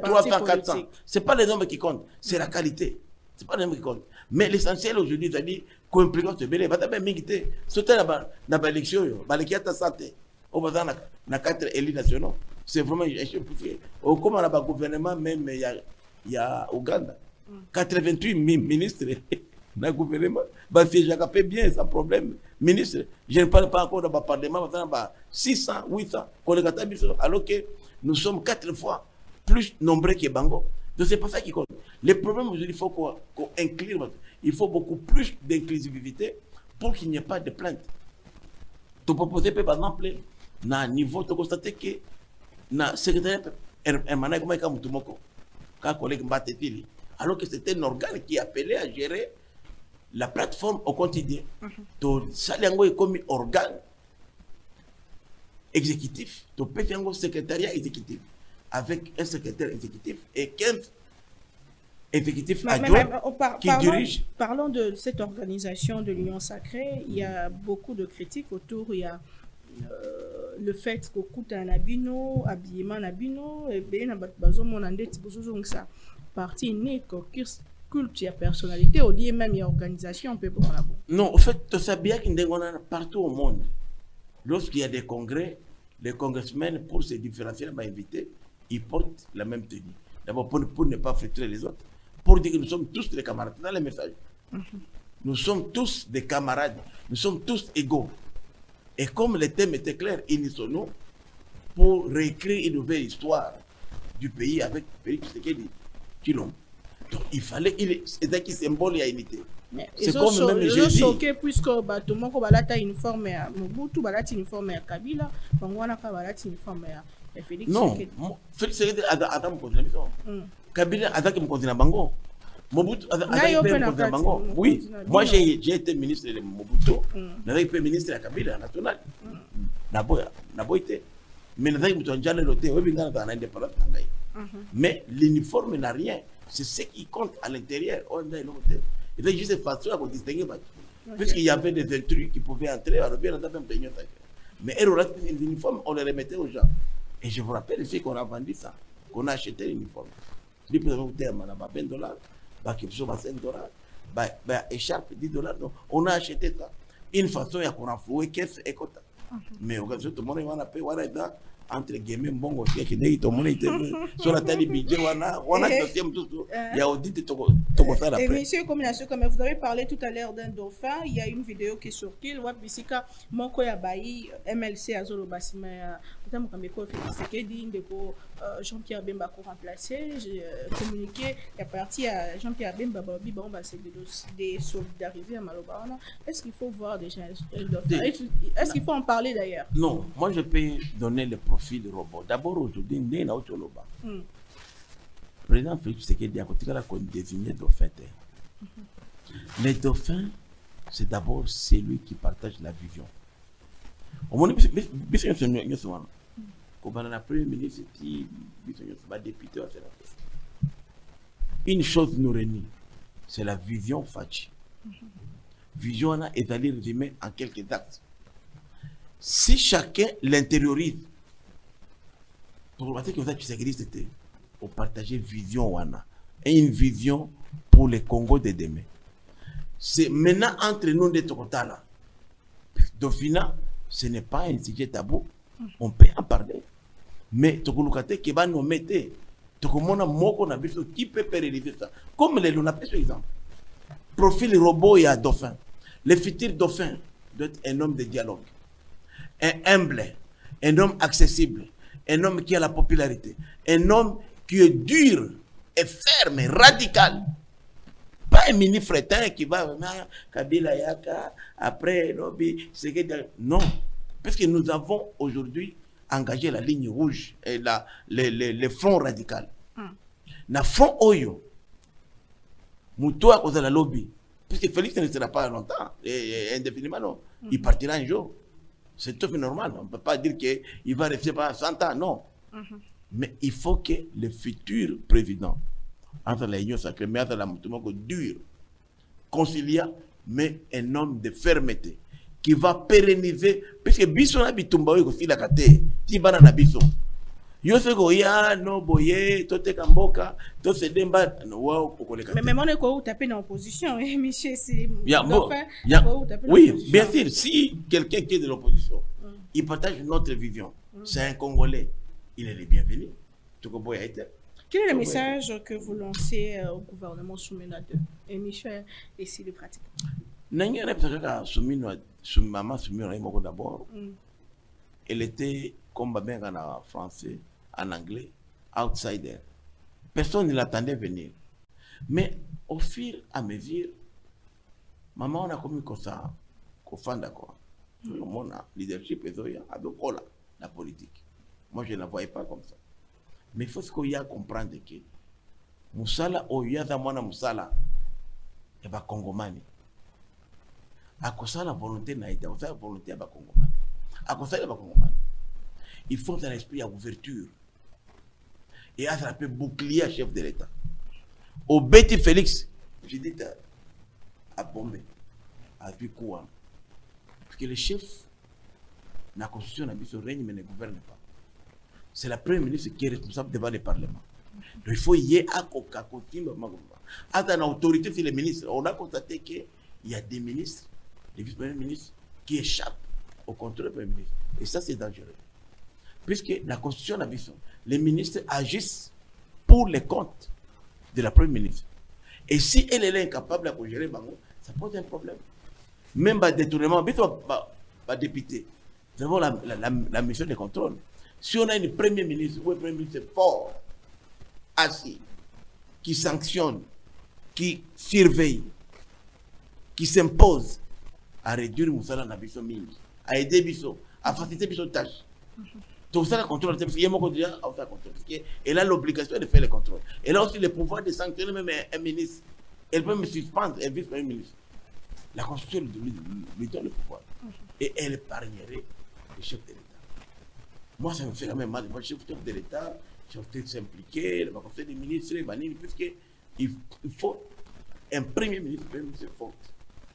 300, 400. Ce n'est pas les nombres qui comptent, c'est la qualité. Ce n'est pas les nombres qui comptent. Mais l'essentiel aujourd'hui, c'est-à-dire qu'on implique ce bébé. Va t'avoir mingité. Sauter dans l'élection, l'élection à ta santé. Au bas dans 4 élus nationaux. C'est vraiment comme on a un gouvernement, même il y a Ouganda. 88 ministres dans le gouvernement. Si j'ai bien, sans problème. Ministre, je ne parle pas encore dans le Parlement, 600, 800, alors que nous sommes 4 fois plus nombreux que Bango. Donc c'est pas ça qui compte. Le problème aujourd'hui, il faut qu'on inclue, il faut beaucoup plus d'inclusivité pour qu'il n'y ait pas de plainte. Tu proposes par exemple, à niveau, tu constates que le secrétaire Hermana Komaïka Moutoumoko, quand collègue Mbatetili, alors que c'était un organe qui appelait à gérer la plateforme au quotidien. To saliango est comme organe exécutif, to péfiango secrétariat exécutif avec un secrétaire exécutif et 15 exécutifs adjoints qui dirigent. Parlons de cette organisation de l'Union Sacrée. Il y a beaucoup de critiques autour. Il y a le fait que coûte un abino, habillement abino, et bien ça partie unique, culte, il y a personnalité, au lieu même il y a organisation, on peut pas la. Non, en fait, tu sais bien qu'il y a partout au monde. Lorsqu'il y a des congrès, les congressmen, pour se différencier, invités, ils portent la même tenue. D'abord, pour ne pas frustrer les autres. Pour dire que nous sommes tous des camarades. C'est dans le message. Nous sommes tous des camarades. Nous sommes tous égaux. Et comme le thème était clair, unissons-nous pour réécrire une nouvelle histoire du pays avec Félix Tshisekedi Tshilombo. Donc il fallait, c'est qui symbole et unité. C'est comme même j'ai dit. Choqué puisque tout le monde a uniforme à Mobutu, uniforme à Kabila, Bangwana uniforme à Félix Tshisekedi. Non, Félix Tshisekedi a mon continent. Kabila a mon continent Bango. Mobutu a mon continent Bango. Oui, moi j'ai été ministre de Mobutu, j'ai été ministre de Kabila national. Mais mais l'uniforme n'a rien. C'est ce qui compte à l'intérieur. Il est juste une façon à distinguer. Puisqu'il y avait des intrus qui pouvaient entrer, mais les uniformes, on les remettait aux gens. Et je vous rappelle ici qu'on a vendu ça, qu'on a acheté l'uniforme. Les prix de 20 $, $5, écharpe $10. Donc, on a acheté ça. Une façon, il y a qu'on a foué, qu'est-ce que c'est. Mais tout le monde va payer entre guillemets bon aussi qui dit tout le monde était sur la télé budget on a deuxième tout il y a audit tout ça là. Et monsieur combination comme vous avez parlé tout à l'heure d'un dauphin, il y a une vidéo qui est sortie wa bisika moko ya bayi MLC azolo basima notamment comme ko Tshisekedi ndeko Jean-Pierre Bemba ko remplacer, j'ai communiqué la partie à Jean-Pierre Bemba babi bon bah c'est des solidariser à Malobana. Est-ce qu'il faut voir déjà est-ce qu'il faut en parler d'ailleurs? Non, moi je peux donner le profil de robot. D'abord aujourd'hui né na Otoloba. Président Félix Tshisekedi a continué à désigner dauphin. Les dauphins, c'est d'abord celui qui partage la vision. Au moins, la première ministre, député, une chose nous réunit, c'est la vision Fachi. Vision est allée résumer en quelques actes. Si chacun l'intériorise, pour le que vous c'était pour partager vision wana et une vision pour le Congo de demain. C'est maintenant entre nous de Tokotala. Dauphina, ce n'est pas un sujet tabou. On peut en parler. Mais Tokolukate qui va nous mettre, Tokomona Moko Nabiso qui peut pérenniser ça. Comme les Lunapé, par exemple. Profil robot et à dauphin. Le futur dauphin doit être un homme de dialogue. Un humble, un homme accessible, un homme qui a la popularité, un homme qui est dur et ferme, radical. Pas un mini fretin qui va Kabila Yaka, après, non. Parce que nous avons aujourd'hui engagé la ligne rouge et le front radical. Na front Oyo, Moutoua cause de la lobby. Puisque Félix ne sera pas longtemps, indéfiniment, non. Il partira un jour. C'est tout à fait normal. On ne peut pas dire qu'il va rester pas 100 ans, non. Mais il faut que le futur président, entre l'Union sacrée, mais entre la Moutoumoko dur, conciliant, mais un homme de fermeté, qui va pérenniser, parce que Bisso n'a bitumba aussi la kate, qui va na Bisso. Yo se goya no boye tote kamboka to se demba wa okoleka. Mais on est quoi taper dans l'opposition, monsieur c'est oui, bien sûr, si quelqu'un qui est de l'opposition, il partage notre vision, c'est un Congolais, il est le bienvenu. Quel est le message que vous lancez au gouvernement Soumena 2 et Michel et si le pratique? D'abord, elle était comme en français, en anglais, outsider. Personne ne l'attendait venir. Mais au fur et à mesure, maman on a commis comme ça, qu'on fait d'accord. Mon leadership est la politique. Moi je ne la voyais pas comme ça. Mais il faut qu'il y a comprendre que Moussala Oyaza Mwana Moussala et va Congomani. À cause de la volonté naïda, à cause de la volonté à Bakongomani. À cause de la Bakongomani. Il faut un esprit à ouverture. Et à un bouclier à chef de l'État. Au Betty Félix, j'ai dit à Bombay, à Picouan, parce que le chef, la constitution n'a pas règne, mais ne gouverne pas. C'est la première ministre qui est responsable devant le Parlement. Donc il faut y aller à continuer. À une autorité sur les ministres, on a constaté qu'il y a des ministres, des vice-premiers ministres, qui échappent au contrôle du premier ministre. Et ça, c'est dangereux. Puisque la constitution n'a pas les ministres agissent pour les comptes de la première ministre. Et si elle est incapable de gérer, ça pose un problème. Même le détournement, député, nous avons la mission de contrôle. Si on a une première ministre ou un premier ministre fort, assis, qui sanctionne, qui surveille, qui s'impose à réduire Moussala na biso mingi, à aider biso, à faciliter biso tâche. Donc ça, le contrôle, parce qu'il y a un contrôle, elle a l'obligation de faire le contrôle. Elle a aussi le pouvoir de sanctionner même un ministre. Elle peut me suspendre un vice-premier ministre. La Constitution lui donne le pouvoir. Et elle épargnerait le chef de l'État. Moi, ça me fait quand même mal. Moi, le chef de l'État, je vais s'impliquer, le conseil des ministres, puisqu'il faut un premier ministre fort.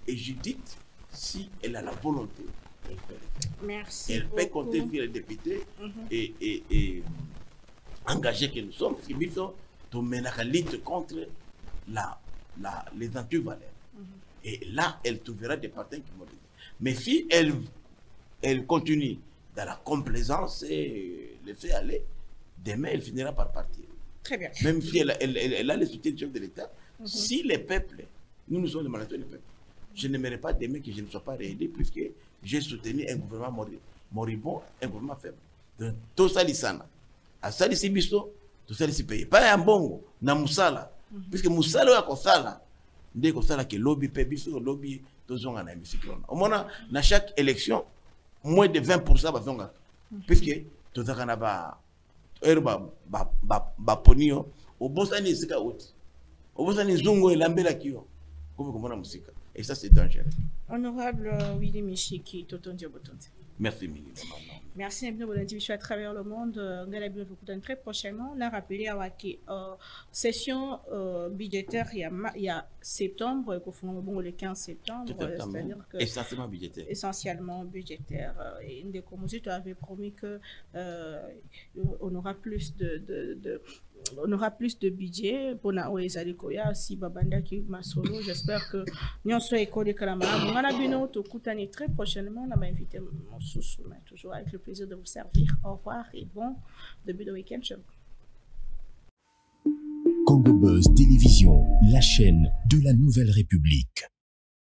Et Judith, si elle a la volonté, elle peut le faire. Merci. Elle peut compter sur les députés et engagés que nous sommes, parce que nous sommes la lutte contre les antivaleurs. Et là, elle trouvera des partenaires qui vont l'aider. Mais si elle continue dans la complaisance et le fait aller, demain, elle finira par partir. Très bien. Même si elle a le soutien du chef de l'État, si les peuples, nous sommes les mandateurs du peuple, je n'aimerais pas demain que je ne sois pas réaidé puisque j'ai soutenu un gouvernement moribond, un gouvernement faible. Donc, tout ça, à ça, ici, tout ça, ici, payé. Pas un bongo, na Moussala. Puisque Moussala est Kosala, dès Kosala qui lobby, pébiso, lobby, tout ça, on a un hémicycle. Au moins, dans chaque élection, moins de 20% va faire. Puisque tout ça, on a ponio, au Bossani, c'est out. Au Bossani, Zungo et Lambela Kio. Et ça, c'est dangereux. Honorable Willy Michiki, Toton Diobotonte. Merci, Mili. Merci à vous à travers le monde. Très prochainement, on a rappelé à la session budgétaire il y a septembre, le 15 septembre. C'est-à-dire que essentiellement budgétaire. Essentiellement budgétaire. Et une des commissions avait promis que on aura plus de budget pour les Alikoya, si Babanda qui Masolo. J'espère que nous sommes école de Kalamara. On a bien autour très prochainement. On a invité mon sous toujours avec le plaisir de vous servir. Au revoir et bon début de week-end. Congo Buzz Télévision, la chaîne de la Nouvelle République.